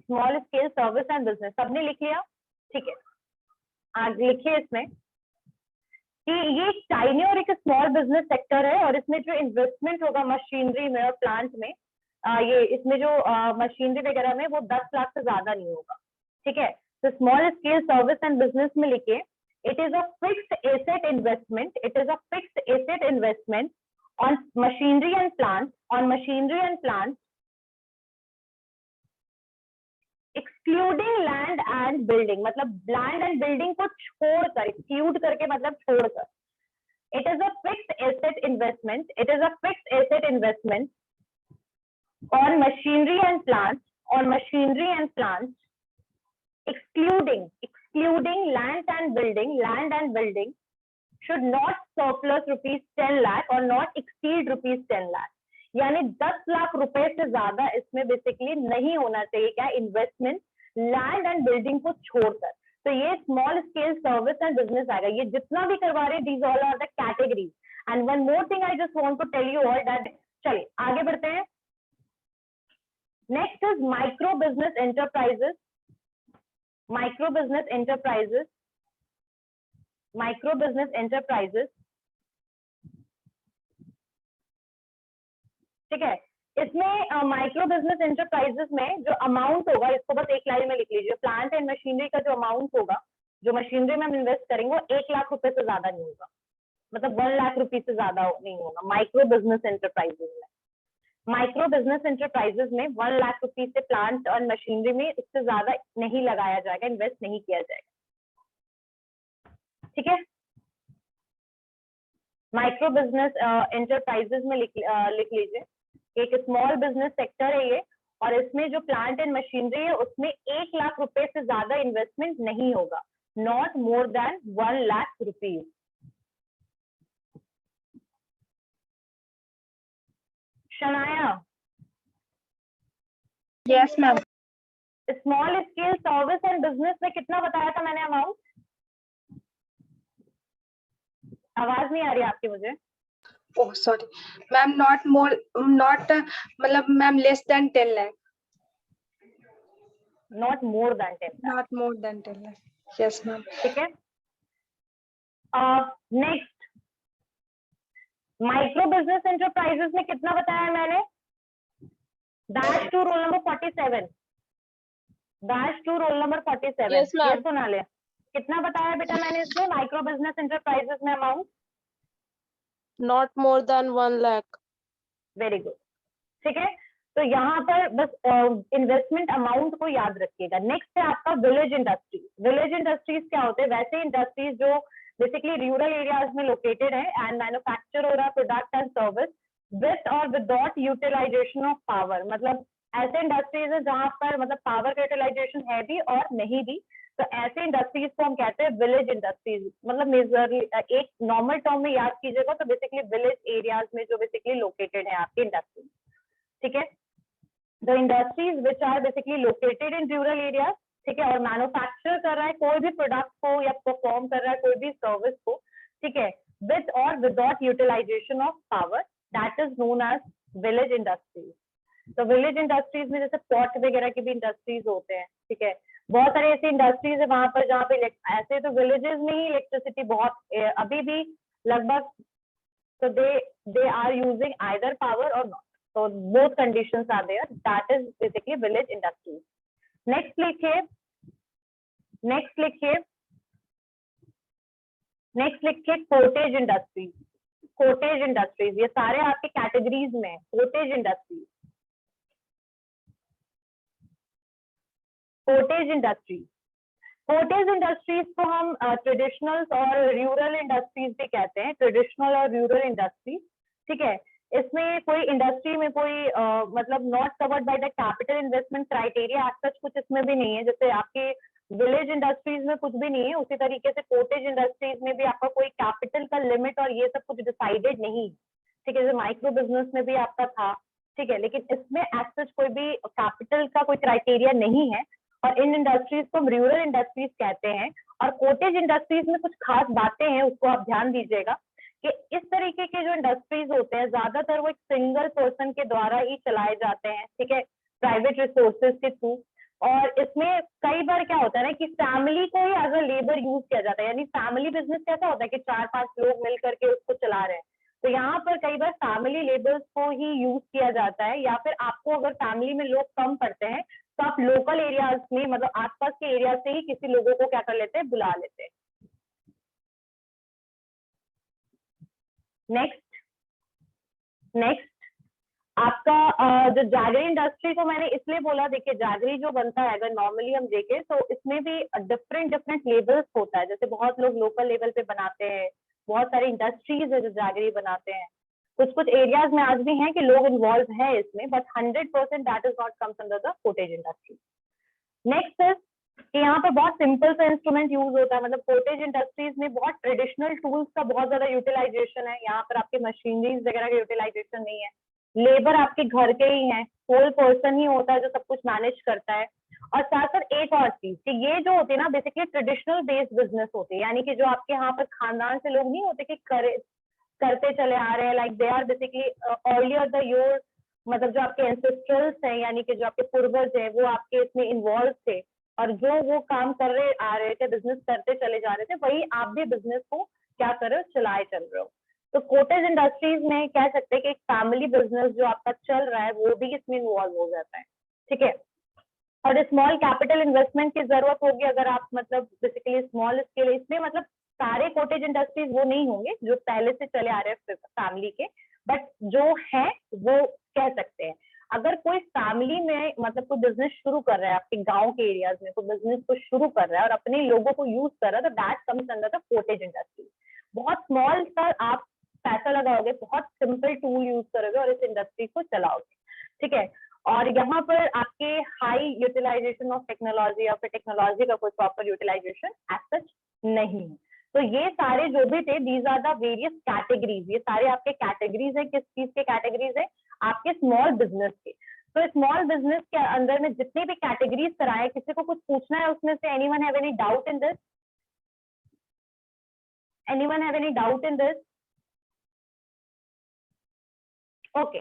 small scale service and business। सबने लिख लिया? ठीक है, आगे लिखिए इसमें कि ये टाइनी और एक स्मॉल बिजनेस सेक्टर है, और इसमें जो इन्वेस्टमेंट होगा मशीनरी में और प्लांट में, ये इसमें जो मशीनरी वगैरह में वो 10 लाख से ज्यादा नहीं होगा। ठीक है, तो small scale service and business में लिखिए it is a fixed asset investment, it is a fixed asset investment on machinery and plant, excluding land and building, मतलब लैंड एंड बिल्डिंग को छोड़कर, एक्सक्लूड करके मतलब छोड़कर। It is a fixed asset investment, it is a fixed asset investment on machinery and plants, excluding land and building should not surplus rupees 10 lakh or not exceed rupees 10 lakh, यानी 10 लाख रुपए से ज्यादा इसमें बेसिकली नहीं होना चाहिए क्या, इन्वेस्टमेंट लैंड एंड बिल्डिंग को छोड़कर। तो ये small scale service and business आएगा। ये जितना भी करवा रहे, these all are the categories. And one more thing I just want to tell you all that, चलिए आगे बढ़ते हैं। Next is micro business enterprises. Micro business enterprises. ठीक है, इसमें माइक्रो बिजनेस एंटरप्राइजेस में जो अमाउंट होगा, इसको बस एक लाइन में लिख लीजिए। प्लांट एंड मशीनरी का जो अमाउंट होगा, जो मशीनरी में हम इन्वेस्ट करेंगे, वो 1 लाख रुपए से ज्यादा नहीं होगा, मतलब 1 लाख रुपए से ज्यादा नहीं होगा माइक्रो बिजनेस एंटरप्राइजेस में। माइक्रो बिजनेस एंटरप्राइजेस में 1 लाख रुपीज से प्लांट और मशीनरी में इससे ज्यादा नहीं लगाया जाएगा, इन्वेस्ट नहीं किया जाएगा। ठीक है, माइक्रो बिजनेस एंटरप्राइजेस में लिख लीजिए एक स्मॉल बिजनेस सेक्टर है ये, और इसमें जो प्लांट एंड मशीनरी है उसमें 1 लाख रुपए से ज्यादा इन्वेस्टमेंट नहीं होगा, not more than 1 lakh rupees. Shanaya, yes ma'am. Small scale service and business में कितना बताया था मैंने अमाउंट? आवाज नहीं आ रही आपकी मुझे। ओह सॉरी मैम, नॉट मतलब ma'am less than 10 lakh. Not more than 10 lakh. Not more than 10 lakh, yes ma'am. ठीक है। नेक्स्ट, माइक्रो बिजनेस एंटरप्राइजेस में कितना बताया मैंने? Dash two roll number 47, dash two roll number 47। Yes, ma'am. ये सुना ले, कितना बताया बेटा मैंने इसमें माइक्रो बिजनेस एंटरप्राइजेस में amount? Not more than 1 lakh. Very good. ठीक है, तो यहाँ पर बस इन्वेस्टमेंट अमाउंट को याद रखिएगा। नेक्स्ट है आपका विलेज इंडस्ट्रीज। विलेज इंडस्ट्रीज क्या होते हैं? वैसे इंडस्ट्रीज जो बेसिकली रूरल एरियाज में लोकेटेड है एंड मैन्युफैक्चर हो रहा है प्रोडक्ट एंड सर्विस विथ और विदाउट यूटिलाइजेशन ऑफ पावर। मतलब ऐसे इंडस्ट्रीज है जहां पर मतलब पावर का यूटिलाइजेशन है भी और नहीं भी, तो ऐसे इंडस्ट्रीज को हम कहते हैं विलेज इंडस्ट्रीज। मतलब मेजरली एक नॉर्मल टर्म में याद कीजिएगा तो बेसिकली विलेज एरियाज में जो बेसिकली लोकेटेड है आपके इंडस्ट्रीज। ठीक है, the industries which are basically located in rural areas, ठीक है, और मैन्युफैक्चर कर रहा है कोई भी प्रोडक्ट को या परफॉर्म कर रहा है कोई भी सर्विस को, ठीक है, विद और without utilisation of power, that is known as village industries. तो विलेज इंडस्ट्रीज में जैसे पॉट वगैरह की भी इंडस्ट्रीज होते हैं, ठीक है, बहुत सारे ऐसी इंडस्ट्रीज है वहां पर जहाँ पे ऐसे तो विलेजेस में ही इलेक्ट्रिसिटी बहुत अभी भी लगभग, तो they are using either power or not, so both conditions are there, that is basically village industries. next लिखिए कॉटेज इंडस्ट्रीज। कॉटेज इंडस्ट्रीज ये सारे आपके कैटेगरीज में cottage industries. Cottage industries, cottage industries को हम ट्रेडिशनल और रूरल इंडस्ट्रीज भी कहते हैं, ट्रेडिशनल और रूरल इंडस्ट्रीज। ठीक है, इसमें कोई इंडस्ट्री में कोई मतलब not covered by the capital investment criteria आज तक कुछ इसमें भी नहीं है, जैसे आपके विलेज इंडस्ट्रीज में कुछ भी नहीं है, उसी तरीके से कॉटेज इंडस्ट्रीज में भी आपका कोई कैपिटल का लिमिट और ये सब कुछ डिसाइडेड नहीं। ठीक है, जैसे माइक्रो बिजनेस में भी आपका था, ठीक है, लेकिन इसमें एज सच कोई भी कैपिटल का कोई क्राइटेरिया नहीं है, और इन इंडस्ट्रीज को हम रूरल इंडस्ट्रीज कहते हैं। और कॉटेज इंडस्ट्रीज में कुछ खास बातें हैं, उसको आप ध्यान दीजिएगा कि इस तरीके के जो इंडस्ट्रीज होते हैं ज्यादातर वो एक सिंगल पर्सन के द्वारा ही चलाए जाते हैं, ठीक है, प्राइवेट रिसोर्सेज के थ्रू। और इसमें कई बार क्या होता है ना कि फैमिली को ही एज अ लेबर यूज किया जाता है, यानी फैमिली बिजनेस कैसा होता है कि 4-5 लोग मिल करके उसको चला रहे हैं, तो यहाँ पर कई बार फैमिली लेबर्स को ही यूज किया जाता है, या फिर आपको अगर फैमिली में लोग कम पड़ते हैं तो आप लोकल एरियाज में मतलब आसपास के एरिया से ही किसी लोगों को क्या कर लेते हैं, बुला लेते हैं। नेक्स्ट आपका जो जैगरी इंडस्ट्री को मैंने इसलिए बोला, देखिए जैगरी जो बनता है अगर नॉर्मली हम देखें तो इसमें भी डिफरेंट लेवल्स होता है, जैसे बहुत लोग लोकल लेवल पे बनाते हैं, बहुत सारे इंडस्ट्रीज है जो जैगरी बनाते हैं, कुछ एरियाज में आज भी हैं कि लोग इन्वॉल्व है इसमें, but 100% that is not comes under the cottage industry. Next is कि यहाँ पर बहुत सिंपल सा इंस्ट्रूमेंट यूज होता है, मतलब कॉटेज इंडस्ट्रीज में बहुत ट्रेडिशनल टूल्स का बहुत ज्यादा यूटिलाइजेशन है, यहाँ पर आपके मशीनरीज वगैरह का यूटिलाइजेशन नहीं है, लेबर आपके घर के ही है, होल पर्सन ही होता है जो सब कुछ मैनेज करता है। और साथ साथ एक और चीज कि ये जो होती है ना बेसिकली ट्रेडिशनल बेस्ड बिजनेस होती है, यानी कि जो आपके यहाँ पर खानदान से लोग नहीं होते कि करते चले आ रहे हैं, like they are basically earlier the your, मतलब जो आपके एंसेस्ट्रल्स हैं यानी कि जो आपके पूर्वज हैं वो आपके इसमें इन्वॉल्व थे, और जो वो काम कर रहे आ रहे थे, बिजनेस करते चले जा रहे थे, वही आप भी बिजनेस को क्या कर रहे हो, चलाए चल रहे हो। तो कॉटेज इंडस्ट्रीज में कह सकते हैं कि एक फैमिली बिजनेस जो आपका चल रहा है वो भी इसमें इन्वॉल्व हो जाता है। ठीक है, और स्मॉल कैपिटल इन्वेस्टमेंट की जरूरत होगी अगर आप मतलब बेसिकली स्मॉल स्केल, इसमें मतलब सारे कॉटेज इंडस्ट्रीज वो नहीं होंगे जो पहले से चले आ रहे हैं फैमिली के, बट जो है वो कह सकते हैं। अगर कोई फैमिली में मतलब कोई बिजनेस शुरू कर रहा है आपके गांव के एरियाज में, कोई बिजनेस को शुरू कर रहा है और अपने लोगों को यूज कर रहा है, तो that comes under the cottage industry. बहुत स्मॉल सा आप पैसा लगाओगे, बहुत सिंपल टूल यूज करोगे और इस इंडस्ट्री को चलाओगे। ठीक है, और यहाँ पर आपके हाई यूटिलाइजेशन ऑफ टेक्नोलॉजी या फिर टेक्नोलॉजी का कोई प्रॉपर यूटिलाइजेशन एज सच नहीं है। तो ये सारे जो भी थे, these are the various categories, ये सारे आपके कैटेगरीज है। किस चीज के कैटेगरीज है? आपके स्मॉल बिजनेस के। तो स्मॉल बिजनेस के अंदर में जितने भी कैटेगरीज कराए, किसी को कुछ पूछना है उसमें से? Anyone have any doubt in this? Anyone have any doubt in this? Okay,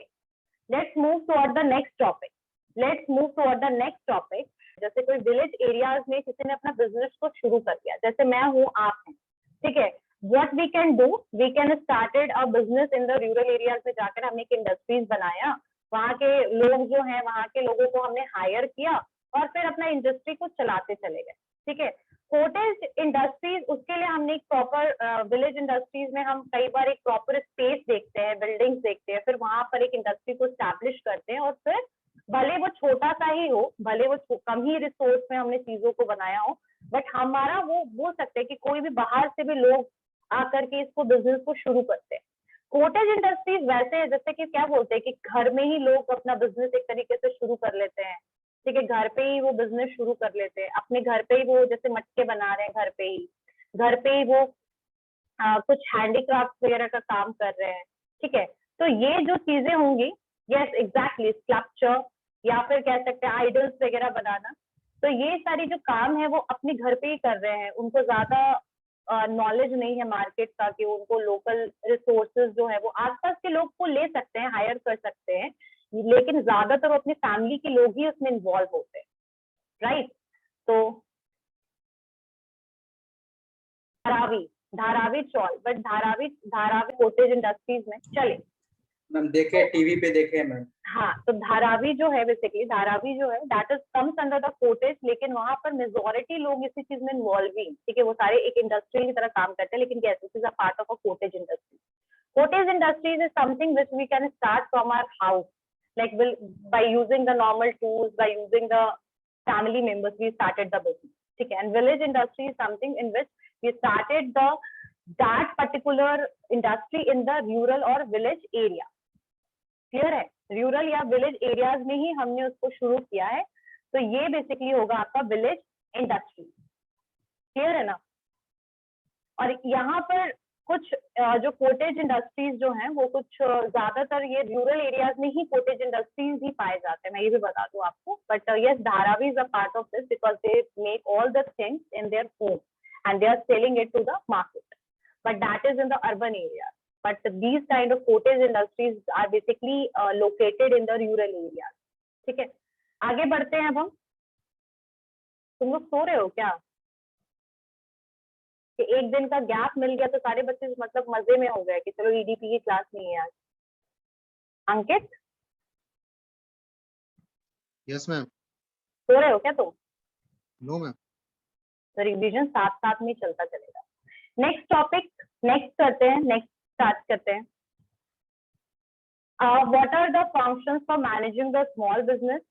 let's move toward the next topic. Let's move toward the next topic. जैसे कोई विलेज एरियाज में किसी ने अपना बिजनेस को शुरू कर दिया, जैसे मैं हूँ, आप हैं, ठीक है। What we can do, we can started a business in the rural areas में जाकर हमने एक इंडस्ट्रीज बनाया, वहाँ के लोग जो हैं, वहाँ के लोगों को हमने हायर किया और फिर अपना इंडस्ट्री को चलाते चले गए, ठीक है। कॉटेज इंडस्ट्रीज, उसके लिए हमने एक प्रॉपर विलेज इंडस्ट्रीज में हम कई बार एक प्रॉपर स्पेस देखते हैं, बिल्डिंग्स देखते हैं, फिर वहां पर एक इंडस्ट्री को स्टैब्लिश करते हैं और फिर भले वो छोटा सा ही हो, भले वो कम ही रिसोर्स में हमने चीजों को बनाया हो, बट हमारा वो बोल सकते हैं कि कोई भी बाहर से भी लोग आकर के इसको बिजनेस को शुरू करते हैं। कॉटेज इंडस्ट्रीज वैसे है जैसे कि क्या बोलते हैं कि घर में ही लोग अपना बिजनेस एक तरीके से शुरू कर लेते हैं, ठीक है। घर पे ही वो बिजनेस शुरू कर लेते हैं, अपने घर पे ही वो जैसे मटके बना रहे हैं, घर पे ही वो कुछ हैंडीक्राफ्ट वगैरह का काम कर रहे हैं, ठीक है। तो ये जो चीजें होंगी, यस एग्जैक्टली, स्कल्पचर या फिर कह सकते हैं आइडल्स वगैरह बनाना, तो ये सारी जो काम है वो अपने घर पे ही कर रहे हैं। उनको ज्यादा नॉलेज नहीं है मार्केट का कि उनको लोकल रिसोर्सेज जो है वो आसपास के लोग को ले सकते हैं, हायर कर सकते हैं, लेकिन ज्यादातर अपनी फैमिली के लोग ही उसमें इन्वॉल्व होते हैं, राइट। तो धारावी चौल, बट धारावी कॉटेज इंडस्ट्रीज में चले मैम, देखे टीवी पे देखे मैम। हाँ, तो धारावी जो है बेसिकली, धारावी जो है that is comes under the cottage, लेकिन वहां पर मेजोरिटी लोग इसी चीज में इन्वॉल्व ही, ठीक है। वो सारे एक इंडस्ट्री की तरह काम करते हैं, लेकिन yes, this is a part of a cottage industry. Cottage industries is something which we can start from our house, like by using the normal tools, by using the family members, we started the business, ठीक है। And village industry is something in which we started that particular industry in the rural or village area. Clear है? रूरल या विलेज एरियाज में ही हमने उसको शुरू किया है, तो ये बेसिकली होगा आपका विलेज इंडस्ट्री, क्लियर है ना। और यहाँ पर कुछ जो कॉटेज इंडस्ट्रीज जो हैं वो कुछ ज्यादातर ये रूरल एरियाज में ही कॉटेज इंडस्ट्रीज ही पाए जाते हैं, मैं ये भी बता दूं आपको। But yes, Dharavi is a part of this because they make all the things in their home and they are selling it to the market, but that is in the urban area. But these kind of cottage industries are basically located in the rural areas. ठीक है, आगे बढ़ते हैं अब हम. तुम लोग सो रहे हो क्या? कि एक दिन का गैप मिल गया तो सारे बच्चे मतलब मजे में हो गए कि चलो ईडीपी की क्लास नहीं है आज. अंकित, यस मैम. सो रहे हो क्या तुम? No ma'am. तो रिवीजन साथ साथ में चलता चलेगा. नेक्स्ट टॉपिक, नेक्स्ट करते हैं, नेक्स्ट स्टार्ट करते हैं. What are the functions for managing the small business.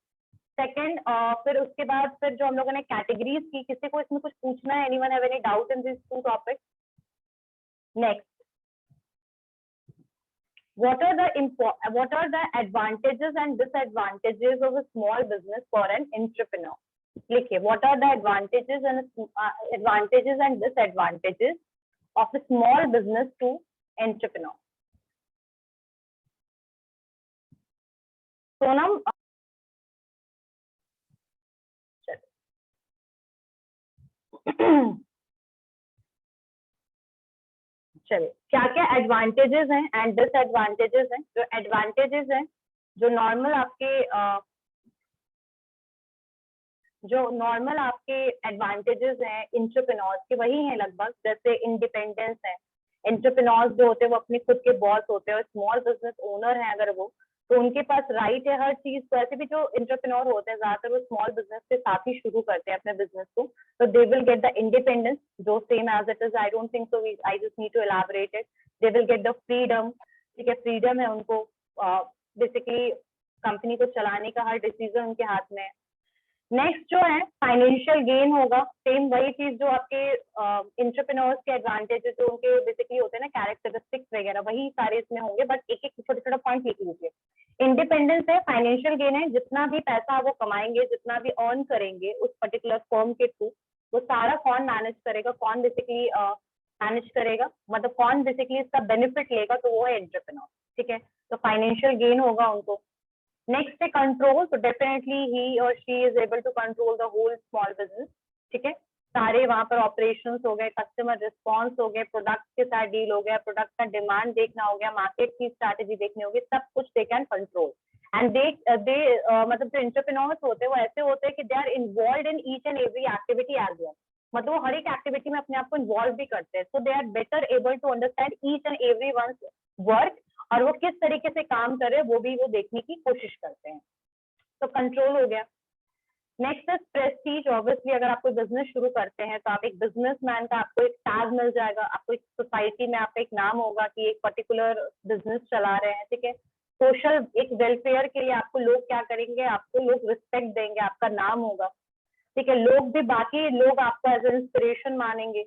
Second, फिर उसके बाद फिर जो हम लोगों ने कैटेगरीज की, किसी को इसमें कुछ पूछना है? Anyone have any doubt in this two topic? Next, what are the advantages and disadvantages of a small business for an entrepreneur? लिखिए, what are the advantages and disadvantages of a small business to entrepreneur? Sonam, चलिए, क्या क्या एडवांटेजेस हैं एंड डिसएडवांटेजेस हैं. जो एडवांटेजेस हैं, जो नॉर्मल आपके एडवांटेजेस हैं एंटरप्रेन्योर्स के, वही हैं लगभग. जैसे इंडिपेंडेंस है, एंटरप्रेन्योर्स जो होते हैं वो अपने खुद के बॉस होते हैं, और स्मॉल बिजनेस ओनर हैं अगर वो, तो उनके पास राइट है हर चीज. तो ऐसे भी जो एंटरप्रेन्योर होते हैं ज्यादातर वो स्मॉल बिजनेस के साथ ही शुरू करते हैं अपने बिजनेस को, तो they will get the independence जो same as it is. I don't think so, I just need to elaborate it. They will get the freedom, ठीक है, फ्रीडम है उनको. बेसिकली कंपनी को चलाने का हर डिसीजन उनके हाथ में है. नेक्स्ट जो है फाइनेंशियल गेन होगा. सेम वही चीज जो आपके एंटरप्रेन्योर्स के एडवांटेजेस जो उनके बेसिकली होते हैं ना, कैरेक्टरिस्टिक्स वगैरह, वही सारे इसमें होंगे. बट एक एक छोटा छोटा पॉइंट लिख लीजिए. इंडिपेंडेंस है, फाइनेंशियल गेन है, जितना भी पैसा वो कमाएंगे, जितना भी अर्न करेंगे उस पर्टिकुलर फर्म के थ्रू, वो सारा कौन मैनेज करेगा, कौन बेसिकली मैनेज करेगा, मतलब कौन बेसिकली इसका बेनिफिट लेगा, तो वो है एंटरप्रेन्योर, ठीक है। तो फाइनेंशियल गेन होगा उनको। नेक्स्ट है कंट्रोल, तो डेफिनेटली ही और she is able to control the whole small business, ठीक है। सारे वहां पर ऑपरेशंस हो गए, कस्टमर रिस्पॉन्स हो गए, प्रोडक्ट के साथ डील हो गया, प्रोडक्ट का डिमांड देखना हो गया, मार्केट की स्ट्रैटेजी देखनी होगी, सब कुछ they can control. And they मतलब जो एंटरप्रेन्योर्स होते हैं वो ऐसे होते हैं कि they are involve in each and every activity as well, मतलब वो हर एक एक्टिविटी में अपने आप को इन्वॉल्व भी करते हैं। So they are better able to understand each and every one's work, और वो किस तरीके से काम कर रहे हैं वो भी वो देखने की कोशिश करते हैं। तो कंट्रोल हो गया। नेक्स्ट है प्रेस्टीज। ऑब्वियसली अगर आप कोई बिजनेस शुरू करते हैं तो आप एक बिजनेसमैन का आपको एक टैग मिल जाएगा, आपको एक सोसाइटी में आपका एक नाम होगा कि एक पर्टिकुलर बिजनेस चला रहे हैं, ठीक है। सोशल एक वेलफेयर के लिए आपको लोग क्या करेंगे, आपको लोग रिस्पेक्ट देंगे, आपका नाम होगा, ठीक है। लोग भी, बाकी लोग आपको एज ए इंस्पिरेशन मानेंगे,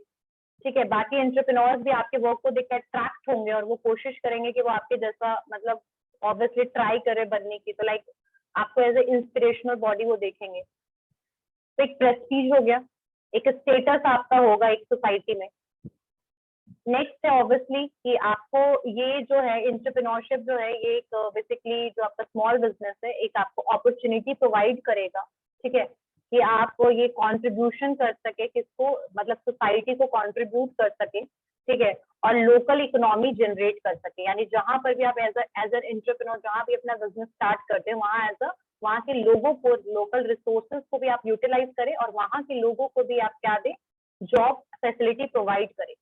ठीक है। बाकी एंटरप्रेन्योर्स भी आपके वर्क को देख अट्रैक्ट होंगे और वो कोशिश करेंगे कि वो आपके जैसा मतलब ऑब्वियसली ट्राई करे बनने की, तो लाइक आपको एज ए इंस्पिरेशनल बॉडी वो देखेंगे। तो एक प्रेस्टीज हो गया, एक स्टेटस आपका होगा एक सोसाइटी में। नेक्स्ट है ऑब्वियसली कि आपको ये जो है एंटरप्रेन्योरशिप जो है ये एक बेसिकली जो आपका स्मॉल बिजनेस है एक आपको अपॉर्चुनिटी प्रोवाइड करेगा, ठीक है, कि आप ये कंट्रीब्यूशन कर सके, किसको मतलब सोसाइटी को कंट्रीब्यूट कर सके, ठीक है, और लोकल इकोनॉमी जनरेट कर सके। यानी जहां पर भी आप एज एन एंटरप्रेन्योर जहां भी अपना बिजनेस स्टार्ट करते हैं वहां के लोगों को, लोकल रिसोर्सेज को भी आप यूटिलाइज करें और वहां के लोगों को भी आप क्या दें, जॉब फैसिलिटी प्रोवाइड करें,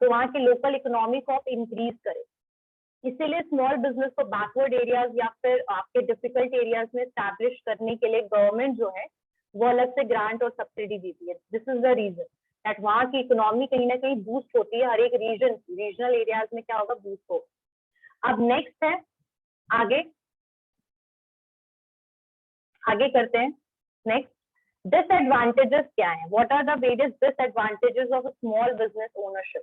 तो वहां की लोकल इकोनॉमी को आप इंक्रीज करें। इसीलिए स्मॉल बिजनेस को बैकवर्ड एरियाज या फिर आपके डिफिकल्ट एरियाज में स्टैब्लिश करने के लिए गवर्नमेंट जो है वो अलग से ग्रांट और सब्सिडी देती है। This is the reason that वहां की इकोनॉमी कहीं ना कहीं बूस्ट होती है, हर एक रीजनल एरियाज में क्या होगा, बूस्ट हो। अब नेक्स्ट है आगे करते हैं। नेक्स्ट डिसएडवांटेजेस क्या है, what are the various disadvantages of small business ownership.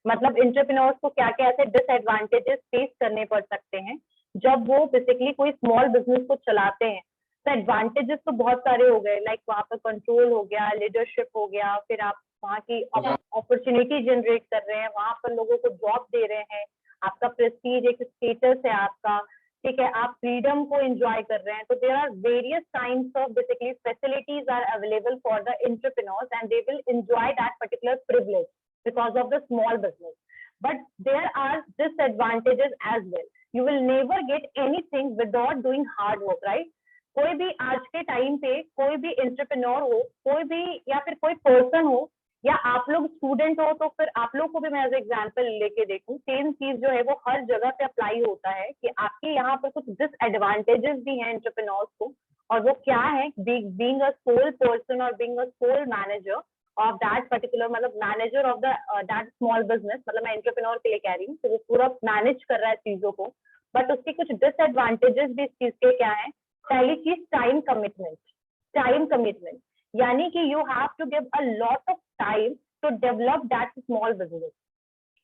मतलब एंटरप्रेन्योर्स को क्या क्या ऐसे डिसएडवांटेजेस फेस करने पड़ सकते हैं जब वो बेसिकली कोई स्मॉल बिजनेस को चलाते हैं। तो एडवांटेजेस तो बहुत सारे हो गए, लाइक वहां पर कंट्रोल हो गया, लीडरशिप हो गया, फिर आप वहाँ की अपॉर्चुनिटी जनरेट कर रहे हैं, वहां पर लोगों को जॉब दे रहे हैं, आपका प्रेस्टीज एक स्टेटस है आपका, ठीक है, आप फ्रीडम को एंजॉय कर रहे हैं। तो there are various kinds of basically facilities are available for the entrepreneurs and they will enjoy that particular privilege because of the small business, but there are disadvantages as well. You will never get anything without doing hard work, right? कोई भी आज के टाइम पे कोई भी एंटरप्रेन्योर हो, कोई भी या फिर कोई पर्सन हो या आप लोग स्टूडेंट हो, तो फिर आप लोग को भी मैं एज एग्जांपल लेके देखूं, सेम चीज जो है वो हर जगह पे अप्लाई होता है कि आपके यहाँ पर कुछ डिसएडवांटेजेस भी हैं एंटरप्रेन्योर्स को, और वो क्या है, बीइंग अ सोल पर्सन और being a sole manager of that particular, मतलब manager of the that small business, मतलब मैं एंटरप्रेन्योर के लिए कह रही हूँ, तो वो पूरा मैनेज कर रहा है चीजों को, बट उसके कुछ डिसएडवांटेजेस भी इस चीज के क्या है। पहली चीज टाइम कमिटमेंट, यानी कि you have to give a lot of time to develop that small business,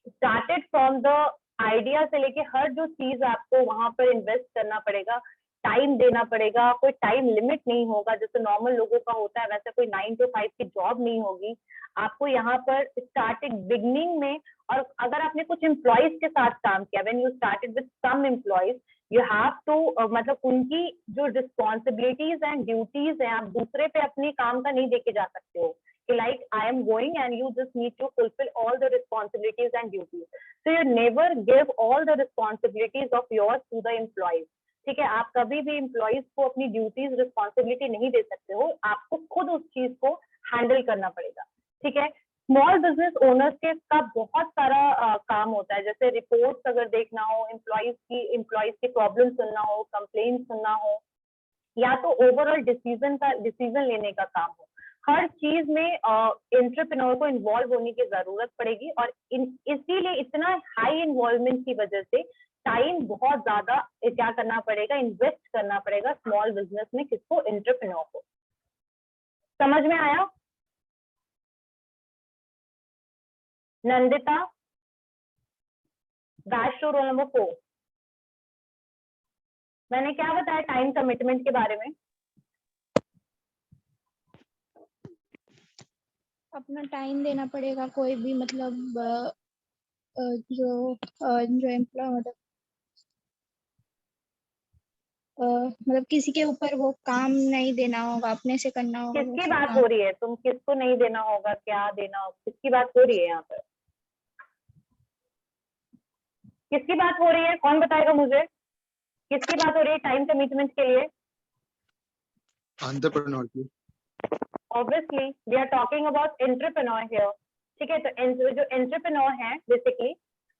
started from the idea से लेके हर जो चीज आपको वहां पर इन्वेस्ट करना पड़ेगा, टाइम देना पड़ेगा, कोई टाइम लिमिट नहीं होगा जैसे नॉर्मल लोगों का होता है, वैसे कोई 9 to 5 की जॉब नहीं होगी आपको यहाँ पर स्टार्टिंग बिगनिंग में। और अगर आपने कुछ एम्प्लॉयज के साथ काम किया, when you started with some employees, you have to मतलब उनकी जो रिस्पॉन्सिबिलिटीज एंड ड्यूटीज है आप दूसरे पे अपनी काम का नहीं देके जा सकते हो कि like I am going and you just need to fulfill all the responsibilities and duties. So you never give all the responsibilities of yours to the employees. ठीक है, आप कभी भी एम्प्लॉयज को अपनी ड्यूटीज रिस्पॉन्सिबिलिटी नहीं दे सकते हो, आपको खुद उस चीज को हैंडल करना पड़ेगा, ठीक है। स्मॉल बिजनेस ओनर्स के का बहुत सारा काम होता है, जैसे रिपोर्ट्स अगर देखना हो, एम्प्लॉयज की प्रॉब्लम सुनना हो, कंप्लेन सुनना हो, या तो ओवरऑल डिसीजन लेने का काम हो, हर चीज में एंटरप्रेन्योर को इन्वॉल्व होने की जरूरत पड़ेगी। और इसीलिए इतना हाई इन्वॉल्वमेंट की वजह से टाइम बहुत ज्यादा क्या करना पड़ेगा, इन्वेस्ट करना पड़ेगा स्मॉल बिजनेस में, किसको, एंटरप्रेन्योर को। समझ में आया? नंदिता, बैच रोल नंबर 4, मैंने क्या बताया टाइम कमिटमेंट के बारे में? अपना टाइम देना पड़ेगा, कोई भी मतलब जो एम्प्लॉय मतलब किसी के ऊपर वो काम नहीं देना होगा, अपने से करना होगा वो किसकी सब बात काम। हो रही है? तुम किसको नहीं देना होगा, क्या देना होगा, किसकी बात हो रही है यहाँ पर? किसकी बात हो रही है? कौन बताएगा मुझे? किसकी बात हो रही है टाइम कमिटमेंट के लिए? एंटरप्रेन्योर की। Obviously we are talking about entrepreneur here. ठीक है, तो जो एंटरप्रेन्योर है बेसिकली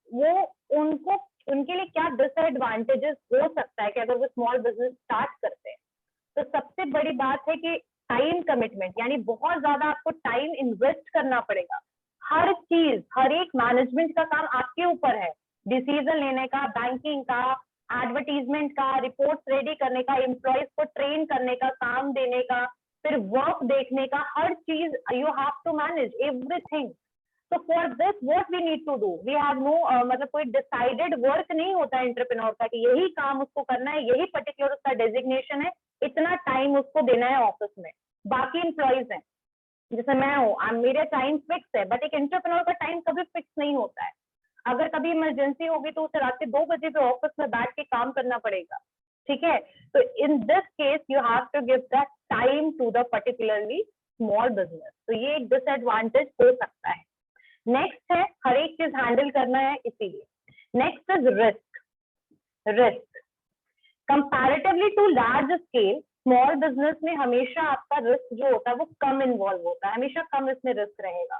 वो उनको उनके लिए क्या डिसएडवांटेजेस हो सकता है कि अगर वो स्मॉल बिजनेस स्टार्ट करते हैं? तो सबसे बड़ी बात है कि टाइम कमिटमेंट, यानी बहुत ज्यादा आपको टाइम इन्वेस्ट करना पड़ेगा। हर चीज, हर एक मैनेजमेंट का काम आपके ऊपर है, डिसीजन लेने का, बैंकिंग का, एडवर्टीजमेंट का, रिपोर्ट्स रेडी करने का, एम्प्लॉयज को ट्रेन करने का, काम देने का, फिर वर्क देखने का, हर चीज you have to manage everything. तो for this what we need to do, we have no मतलब कोई डिसाइडेड वर्क नहीं होता है एंटरप्रेन्योर का कि यही काम उसको करना है, यही पर्टिकुलर उसका डेजिग्नेशन है, इतना टाइम उसको देना है ऑफिस में। बाकी एम्प्लॉयज हैं, जैसे मैं हूँ, मेरा टाइम फिक्स है, बट एक एंटरप्रेन्योर का टाइम कभी फिक्स नहीं होता है। अगर कभी इमरजेंसी होगी तो उसे रात के 2 बजे पे ऑफिस में बैठ के काम करना पड़ेगा। ठीक है, तो in this case you have to give that time to the particularly small business. तो ये एक डिसएडवांटेज हो सकता है। नेक्स्ट है हर एक चीज हैंडल करना है, इसीलिए next is risk. Comparatively to large scale, small business में हमेशा आपका रिस्क जो होता है वो कम इन्वॉल्व होता है, हमेशा कम इसमें रिस्क रहेगा।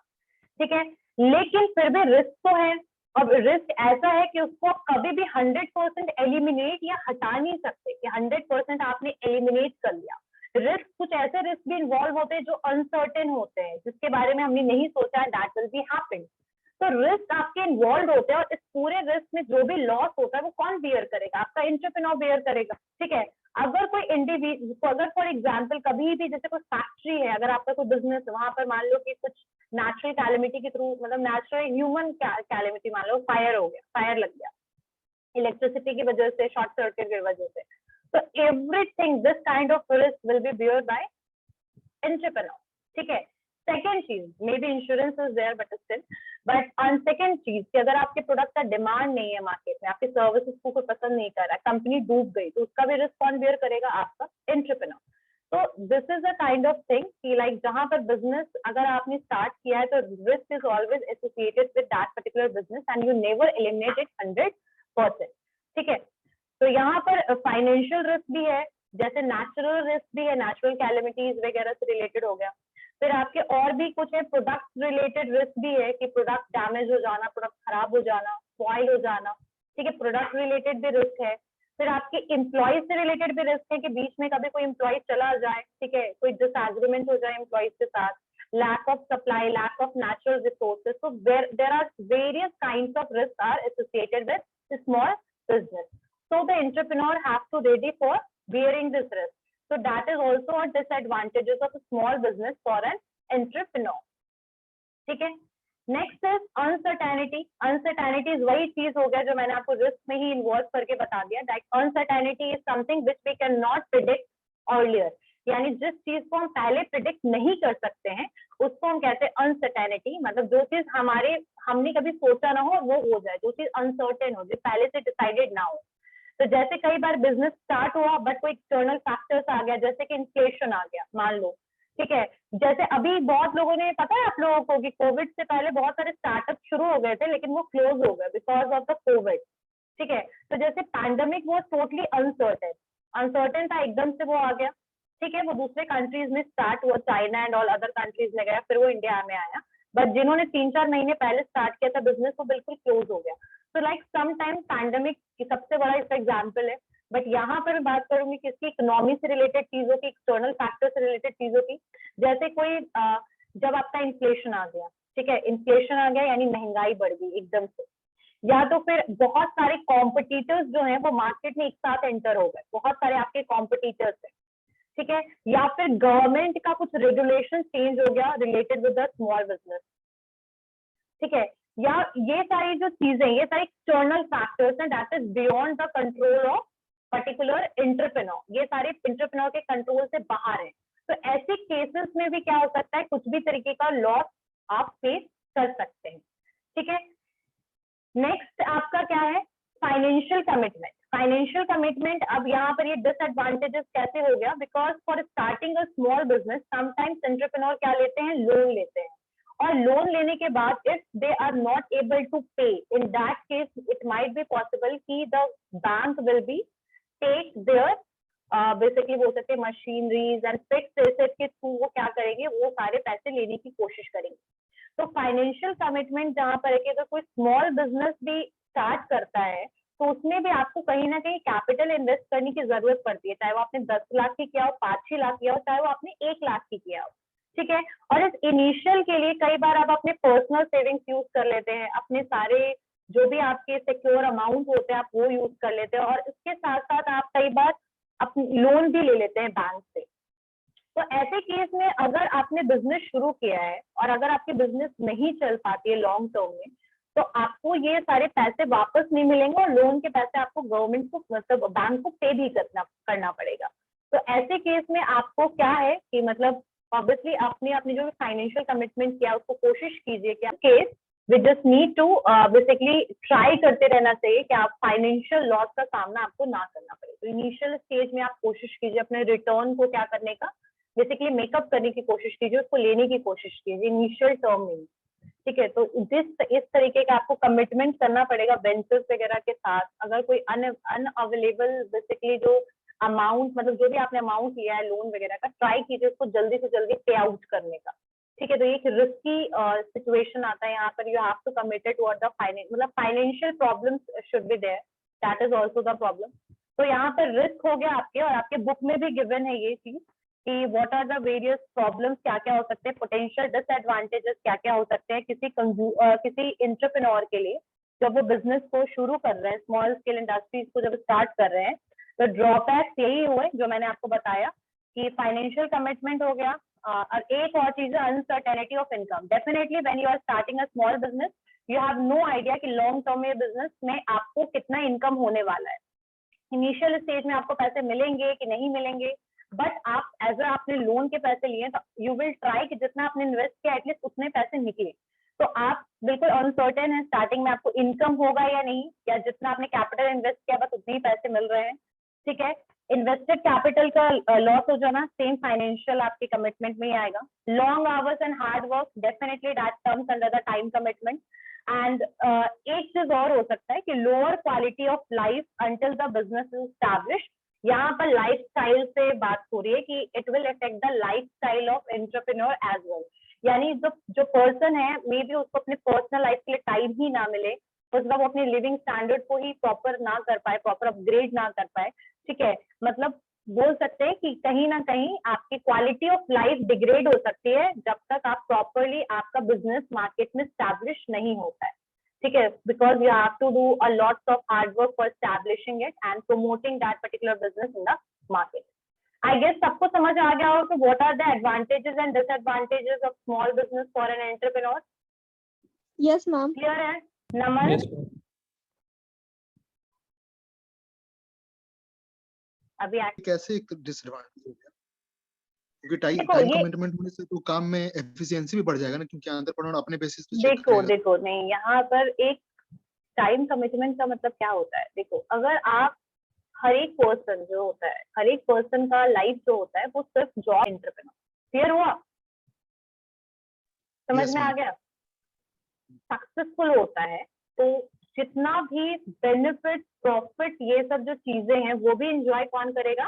ठीक है, लेकिन फिर भी रिस्क तो है। अब रिस्क ऐसा है कि उसको कभी भी 100% एलिमिनेट या हटा नहीं सकते कि 100% आपने एलिमिनेट कर लिया। रिस्क, कुछ ऐसे रिस्क भी इन्वॉल्व होते हैं जो अनसर्टेन होते हैं, जिसके बारे में हमने नहीं सोचा, दैट विल बी हैपन। तो रिस्क आपके इन्वॉल्व होते हैं, और इस पूरे रिस्क में जो भी लॉस होता है वो कौन बियर करेगा? आपका एंटरप्रेन्योर बियर करेगा। ठीक है, अगर कोई इंडिविजुअल, अगर फॉर एग्जांपल कभी भी जैसे कोई फैक्ट्री है, अगर आपका कोई बिजनेस है, वहां पर मान लो कि कुछ नेचुरल कैलेमिटी के थ्रू, मतलब नेचुरल ह्यूमन कैलेमिटी, मान लो फायर हो गया, फायर लग गया इलेक्ट्रिसिटी की वजह से, शॉर्ट सर्किट की वजह से, तो everything this kind of risk will be bear by entrepreneur. ठीक है, सेकेंड चीज, may be insurance is there but still, but on second चीज कि अगर आपके प्रोडक्ट का डिमांड नहीं है मार्केट में, आपकी सर्विसेज को कोई पसंद नहीं कर रहा, कंपनी डूब गई, तो उसका भी रिस्क कौन बियर करेगा? आपका एंटरप्रेन्योर। तो this is a kind of thing कि लाइक जहां पर बिजनेस अगर आपने स्टार्ट किया है तो risk is always associated with that particular business and you never eliminate it 100%। ठीक है, तो यहाँ पर फाइनेंशियल रिस्क भी है, जैसे नेचुरल रिस्क भी है, नेचुरल कैलेमिटीज वगैरह से रिलेटेड हो गया। फिर आपके और भी कुछ है, प्रोडक्ट रिलेटेड रिस्क भी है कि प्रोडक्ट डैमेज हो जाना, प्रोडक्ट खराब हो जाना, स्पॉइल हो जाना। ठीक है, प्रोडक्ट रिलेटेड भी रिस्क है। फिर आपके एम्प्लॉयज से रिलेटेड भी रिस्क है कि बीच में कभी कोई एम्प्लॉय चला जाए, ठीक है, कोई डिसएग्रीमेंट हो जाए एम्प्लॉयज के साथ, lack of supply, lack of natural resources. So there are various kinds of risks are associated with the small business. So the entrepreneur has to ready for bearing this risk. So that is also a disadvantages of a small business for an entrepreneur. ठीक है, नेक्स्ट इज अनसर्टेनिटी। अनसर्टेनिटी वही चीज हो गया जो मैंने आपको रिस्क में ही इन्वॉल्व करके बता दिया, that uncertainty is something which we can not predict earlier, यानी जिस चीज को हम पहले प्रिडिक्ट नहीं कर सकते हैं उसको हम कहते हैं अनसर्टेनिटी। मतलब जो चीज हमने कभी सोचा ना हो वो हो जाए, जो चीज अनसर्टेन हो, जो पहले से डिसाइडेड ना हो। तो जैसे कई बार बिजनेस स्टार्ट हुआ बट कोई एक्सटर्नल फैक्टर्स आ गया, जैसे कि इन्फ्लेशन आ गया मान लो। ठीक है, जैसे अभी बहुत लोगों ने, पता है आप लोगों को कि कोविड से पहले बहुत सारे स्टार्टअप शुरू हो गए थे लेकिन वो क्लोज हो गए बिकॉज ऑफ द कोविड। ठीक है, तो जैसे पैंडेमिक वो टोटली अनसर्टेन था, एकदम से वो आ गया। ठीक है, वो दूसरे कंट्रीज में स्टार्ट हुआ, China and all other countries में गया, फिर वो इंडिया में आया, बट जिन्होंने 3-4 महीने पहले स्टार्ट किया था बिजनेस वो बिल्कुल क्लोज हो गया। तो लाइक सम टाइम पैंडेमिक सबसे बड़ा इसका एग्जाम्पल है। बट यहाँ पर मैं बात करूंगी किसकी, इकोनॉमी से रिलेटेड चीजों की, एक्सटर्नल फैक्टर से रिलेटेड चीजों की। जैसे कोई जब आपका इन्फ्लेशन आ गया, ठीक है, इन्फ्लेशन आ गया यानी महंगाई बढ़ गई एकदम से, या तो फिर बहुत सारे कॉम्पिटिटर्स जो हैं वो मार्केट में एक साथ एंटर हो गए, बहुत सारे आपके कॉम्पिटिटर्स हैं। ठीक है, या फिर गवर्नमेंट का कुछ रेगुलेशन चेंज हो गया related with the small business. ठीक है, या ये सारी जो चीजें, ये सारी एक्सटर्नल फैक्टर्स हैं that is beyond the control of particular entrepreneur, ये सारे एंटरप्रेन्योर के कंट्रोल से बाहर है। तो ऐसे केसेस में भी क्या हो सकता है, कुछ भी तरीके का लॉस आप फेस कर सकते हैं। ठीक है, नेक्स्ट आपका क्या है, फाइनेंशियल कमिटमेंट। फाइनेंशियल कमिटमेंट, अब यहाँ पर ये डिसएडवांटेजेस कैसे हो गया, because for starting a small business sometimes entrepreneur क्या लेते हैं, लोन लेते हैं, और लोन लेने के बाद if they are not able to pay, in that case it might be possible कि the bank will be take there basically बोल सकते हैं मशीनरीज एंड फिक्स्ड एसेट के थ्रू वो क्या करेंगे, वो सारे पैसे लेने की कोशिश करेंगे। तो फाइनेंशियल कमिटमेंट जहां पर है कि अगर कोई स्मॉल बिजनेस भी स्टार्ट करता है तो उसमें भी आपको कहीं ना कहीं कैपिटल इन्वेस्ट करने की जरूरत पड़ती है, चाहे वो आपने 10 लाख की किया हो, 5-6 लाख किया हो, चाहे वो आपने 1 लाख की किया हो। ठीक है, और इस इनिशियल के लिए कई बार आप अपने पर्सनल सेविंग्स यूज कर लेते हैं, अपने सारे जो भी आपके सिक्योर अमाउंट होते हैं आप वो यूज कर लेते हैं, और इसके साथ साथ आप कई बार अपनी लोन भी ले लेते हैं बैंक से। तो ऐसे केस में अगर आपने बिजनेस शुरू किया है और अगर आपकी बिजनेस नहीं चल पाती है लॉन्ग टर्म में, तो आपको ये सारे पैसे वापस नहीं मिलेंगे और लोन के पैसे आपको गवर्नमेंट को मतलब बैंक को पे भी करना पड़ेगा। तो ऐसे केस में आपको क्या है कि मतलब ऑब्वियसली आपने अपनी जो फाइनेंशियल कमिटमेंट किया उसको कोशिश कीजिए कि case we just need to basically try करते रहना चाहिए कि आप फाइनेंशियल लॉस का सामना आपको ना करना पड़े। तो इनिशियल स्टेज में आप कोशिश कीजिए अपने रिटर्न को क्या करने का, बेसिकली मेकअप करने की कोशिश कीजिए, उसको लेने की कोशिश कीजिए इनिशियल टर्म में। ठीक है, तो इस तरीके का आपको कमिटमेंट करना पड़ेगा वेंचर्स वगैरह के साथ। अगर कोई अनअवेलेबल बेसिकली जो अमाउंट मतलब जो भी आपने अमाउंट लिया है लोन वगैरह का, ट्राई कीजिए उसको जल्दी से जल्दी पे आउट करने का। ठीक है, तो एक रिस्की सिचुएशन आता है यहाँ पर, you have to committed toward the finance मतलब financial problems should be there, that is also the problem. तो यहाँ पर रिस्क हो गया आपके, और आपके बुक में भी गिवन है ये चीज कि what are the various problems, क्या क्या हो सकते हैं, पोटेंशियल डिसएडवांटेजेस क्या क्या हो सकते हैं किसी एंटरप्रेन्योर के लिए जब वो बिजनेस को शुरू कर रहे हैं, स्मॉल स्केल इंडस्ट्रीज को जब स्टार्ट कर रहे हैं। तो ड्रॉबैक्स यही हुए जो मैंने आपको बताया कि फाइनेंशियल कमिटमेंट हो गया, और एक और चीज है uncertainty of income. Definitely when you are starting a small business you have no idea कि लॉन्ग टर्म में बिजनेस में आपको कितना इनकम होने वाला है। इनिशियल स्टेज में आपको पैसे मिलेंगे कि नहीं मिलेंगे, बट आप एज आपने लोन के पैसे लिए तो यू विल ट्राई कि जितना आपने इन्वेस्ट किया एटलीस्ट उतने पैसे निकले। तो आप बिल्कुल अनसर्टेन है स्टार्टिंग में आपको इनकम होगा या नहीं, या जितना आपने कैपिटल इन्वेस्ट किया बस उतने ही पैसे मिल रहे हैं। ठीक है, इन्वेस्टेड कैपिटल का लॉस हो जाना सेम फाइनेंशियल आपके कमिटमेंट में ही आएगा। Long hours and hard work definitely that comes under the time commitment. And एक चीज और हो सकता है कि lower quality of life until the business is established. यहाँ पर लाइफ स्टाइल से बात हो रही है कि it will affect the life style of entrepreneur as well. यानी जो पर्सन है मे बी उसको अपने पर्सनल लाइफ के लिए टाइम ही ना मिले, मतलब वो अपने लिविंग स्टैंडर्ड को ही प्रॉपर ना कर पाए, प्रॉपर अपग्रेड ना कर पाए। ठीक है, मतलब बोल सकते हैं कि कहीं ना कहीं आपकी क्वालिटी ऑफ लाइफ डिग्रेड हो सकती है जब तक आप प्रॉपरली आपका बिजनेस मार्केट में स्टैब्लिश नहीं होता है। ठीक है, because you have to do a lots of hard work for establishing it and promoting that particular business in the market. I guess सबको समझ आ गया हो कि what are the advantages and disadvantages of small business for an entrepreneur. Yes ma'am. Clear है? Naman, Yes, ma'am. अभी कैसे एक डिसएडवांटेज हो गया, क्योंकि टाइम देखो ये कमिटमेंट होने से तो काम में एफिशिएंसी भी बढ़ जाएगा ना, क्योंकि एंटरप्रेन्योर अपने बेसिस पे चेक देखो करेगा। देखो नहीं, यहाँ पर एक टाइम कमिटमेंट का मतलब क्या होता है, देखो अगर आप हर एक पर्सन जो होता है, हर एक पर्सन का लाइफ जो होता है वो सिर्फ जॉब एंटरप्रेन्योर। क्लियर हुआ? समझ Yes, में आ ma'am. गया? सक्सेसफुल होता है तो जितना भी बेनिफिट प्रॉफिट ये सब जो चीजें हैं वो भी एंजॉय कौन करेगा?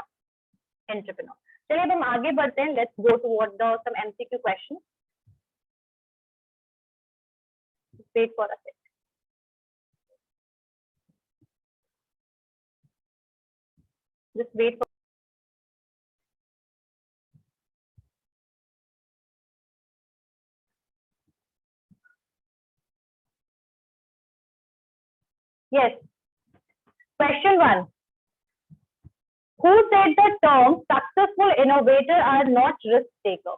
एंटरप्रेन्योर। चलिए अब हम आगे बढ़ते हैं, let's go toward the some MCQ question. Wait for a second. Just wait for yes. Question 1. Who said the term successful innovator are not risk taker?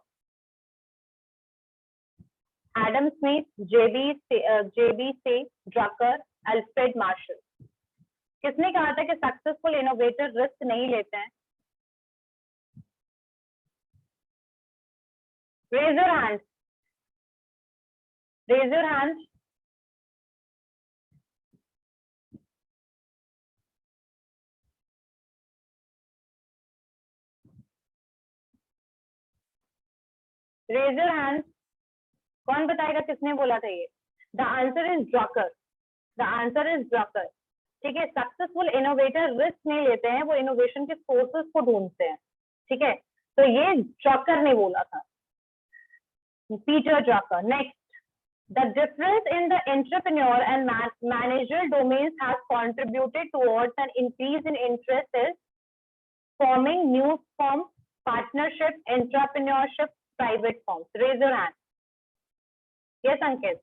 Adam Smith, J.B. Say, Drucker, Alfred Marshall. किसने कहा था कि सक्सेसफुल इनोवेटर रिस्क नहीं लेते हैं? Raise your hand. Raise your hand. Raise your hand. कौन बताएगा किसने बोला था ये? The answer is Drucker. The answer is Drucker. ठीक है, सक्सेसफुल इनोवेटर रिस्क नहीं लेते हैं, वो इनोवेशन के सोर्सेस को ढूंढते हैं. ठीक है, तो ये ड्रकर ने बोला था, Peter Drucker. Next, the difference in the entrepreneur and managerial domains has contributed towards an increase in interest is forming new firms, partnership, entrepreneurship, private firms. Raise your hand. Yes, Ankit.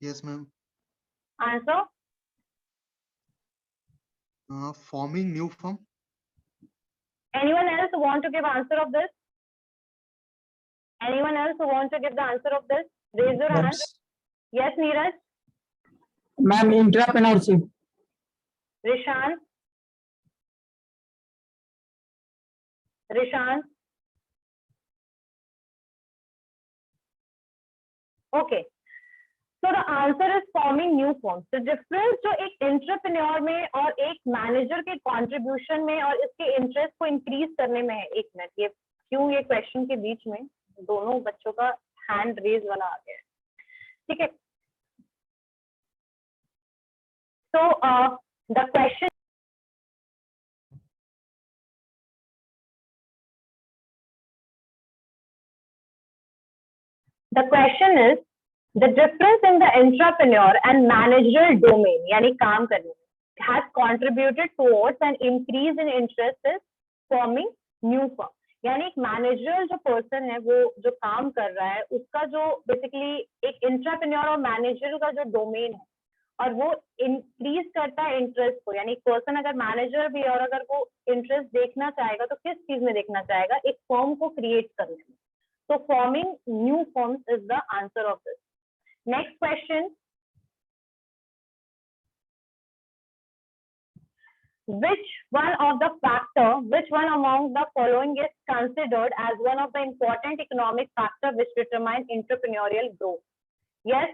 Yes, ma'am. Answer. Forming new firm. Anyone else who want to give answer of this? Anyone else who want to give the answer of this? Raise your hand. Yes, Neeraj. Ma'am, entrepreneurship. Rishant. Rishant. Okay. So the answer is forming new firms. The difference जो एक एंटरप्रेन्योर में और एक मैनेजर के कंट्रीब्यूशन में और इसके इंटरेस्ट को इंक्रीज करने में है. एक मिनट, ये क्यों ये क्वेश्चन के बीच में दोनों बच्चों का हैंड रेज वाला आ गया है. ठीक है. So the question is the difference in the entrepreneur and managerial domain यानी काम करने में has contributed towards an increase in interest is forming new firm. यानी एक मैनेजरल जो पर्सन है, वो जो काम कर रहा है, उसका जो बेसिकली एक एंटरप्रेन्योर और मैनेजर का जो डोमेन है और वो इंक्रीज करता है इंटरेस्ट को. यानी पर्सन अगर मैनेजर भी और अगर वो इंटरेस्ट देखना चाहेगा तो किस चीज में देखना चाहेगा? एक फर्म को क्रिएट करने में. So forming new firms is the answer of this. Next question. Which one among the following is considered as one of the important economic factors which determine entrepreneurial growth? Yes.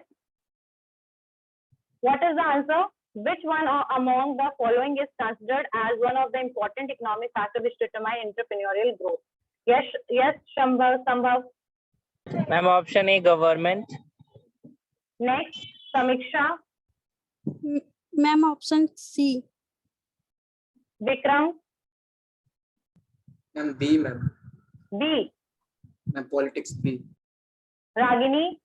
What is the answer? Which one among the following is considered as one of the important economic factors which determine entrepreneurial growth? Yes, Sambhav. Ma'am, option A, government. Next, Samiksha. Ma'am, option C. Vikram. Ma'am, B, ma'am. B. Ma'am, politics, B. Ragini.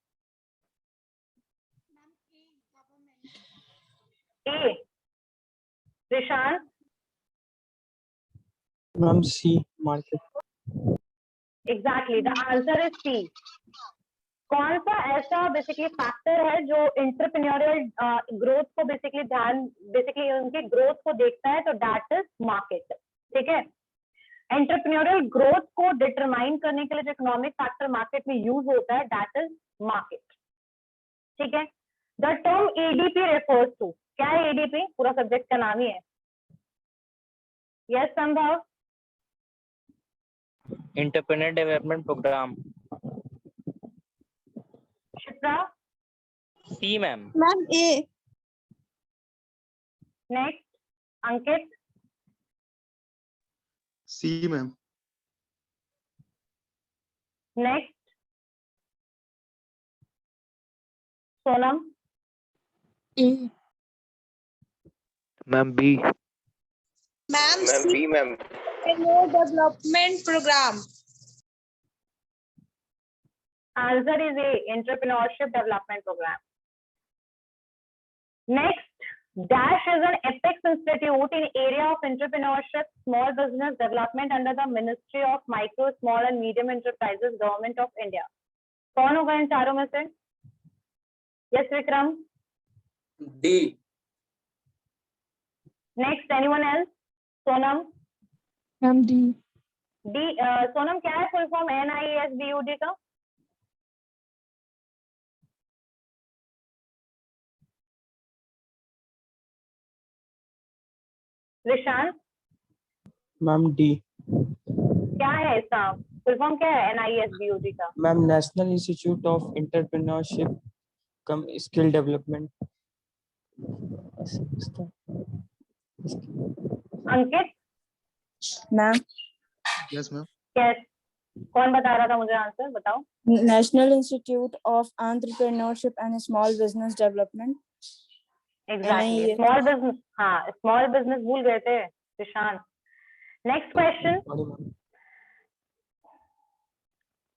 A. Rishant. Ma'am, C, market. Exactly, the answer is C. कौन सा ऐसा बेसिकली फैक्टर है जो एंटरप्रेन्योरियल ग्रोथ को बेसिकली उनके ग्रोथ को देखता है? तो दैट इज मार्केट. ठीक है. एंटरप्रेन्योरियल ग्रोथ को डिटरमाइन करने के लिए जो इकोनॉमिक फैक्टर मार्केट में यूज होता है, दैट इज मार्केट. ठीक है. The term ADP refers to, क्या है एडीपी? पूरा सब्जेक्ट का नाम ही है. यस संभव. Entrepreneur Development Program. Shipra. C, ma'am. Ma'am, A. Next, Ankit. C, ma'am. Next, Sonam. A. Ma'am, B. Ma'am, Ma'am, B, ma'am. Entrepreneur Development Program. Answer is A, Entrepreneurship Development Program. Next, Dash is an apex institute in area of entrepreneurship, small business development under the Ministry of Micro, Small and Medium Enterprises, Government of India. कौन होगा इन चारों में से? Yes, Vikram. D. Next, anyone else? Sonam. Ma'am, D. D. Sonam, क्या है फुल फॉर्म NISBUD का? विशाल. Ma'am, D. क्या है इसका फुल फॉर्म क्या है NISBOG का? Ma'am national institute of entrepreneurship cum skill development. Ankit ma'am yes ma'am. कैस कौन बता रहा था मुझे आंसर बताओ? National institute of entrepreneurship and small business development. Exactly NIES। Small business, हाँ स्मॉल बिजनेस भूल गए थे Prashant. Next question,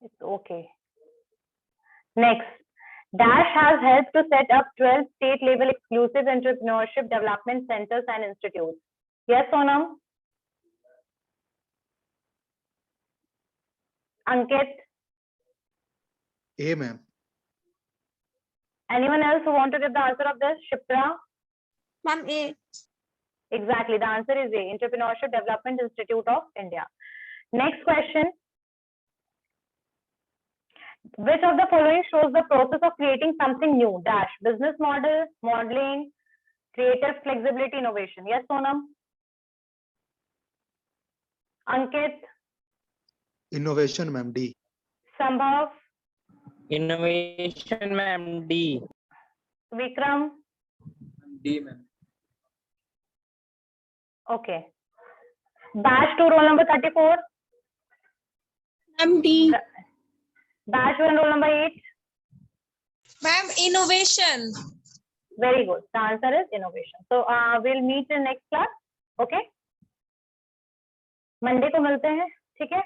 it's okay. Next, Dash has helped to set up 12 state-level exclusive entrepreneurship development centers and institutes. Yes, Sonam? Ankit? A ma'am. Anyone else who want to give the answer of this? Shipra? Ma'am, A. Exactly, the answer is A, Entrepreneurship Development Institute of India. Next question. Which of the following shows the process of creating something new? Dash, business model, modeling, creative flexibility, innovation. Yes, Sonam? Ankit? Innovation ma'am, D। Sambhav? Innovation, ma'am. D. Vikram? D ma'am. Okay. Batch 2, roll number 34. Ma'am, D. Batch 1, roll number 8. Ma'am, innovation. Very good. The answer is innovation. So we'll meet in next class. Okay. Monday को मिलते हैं, ठीक है?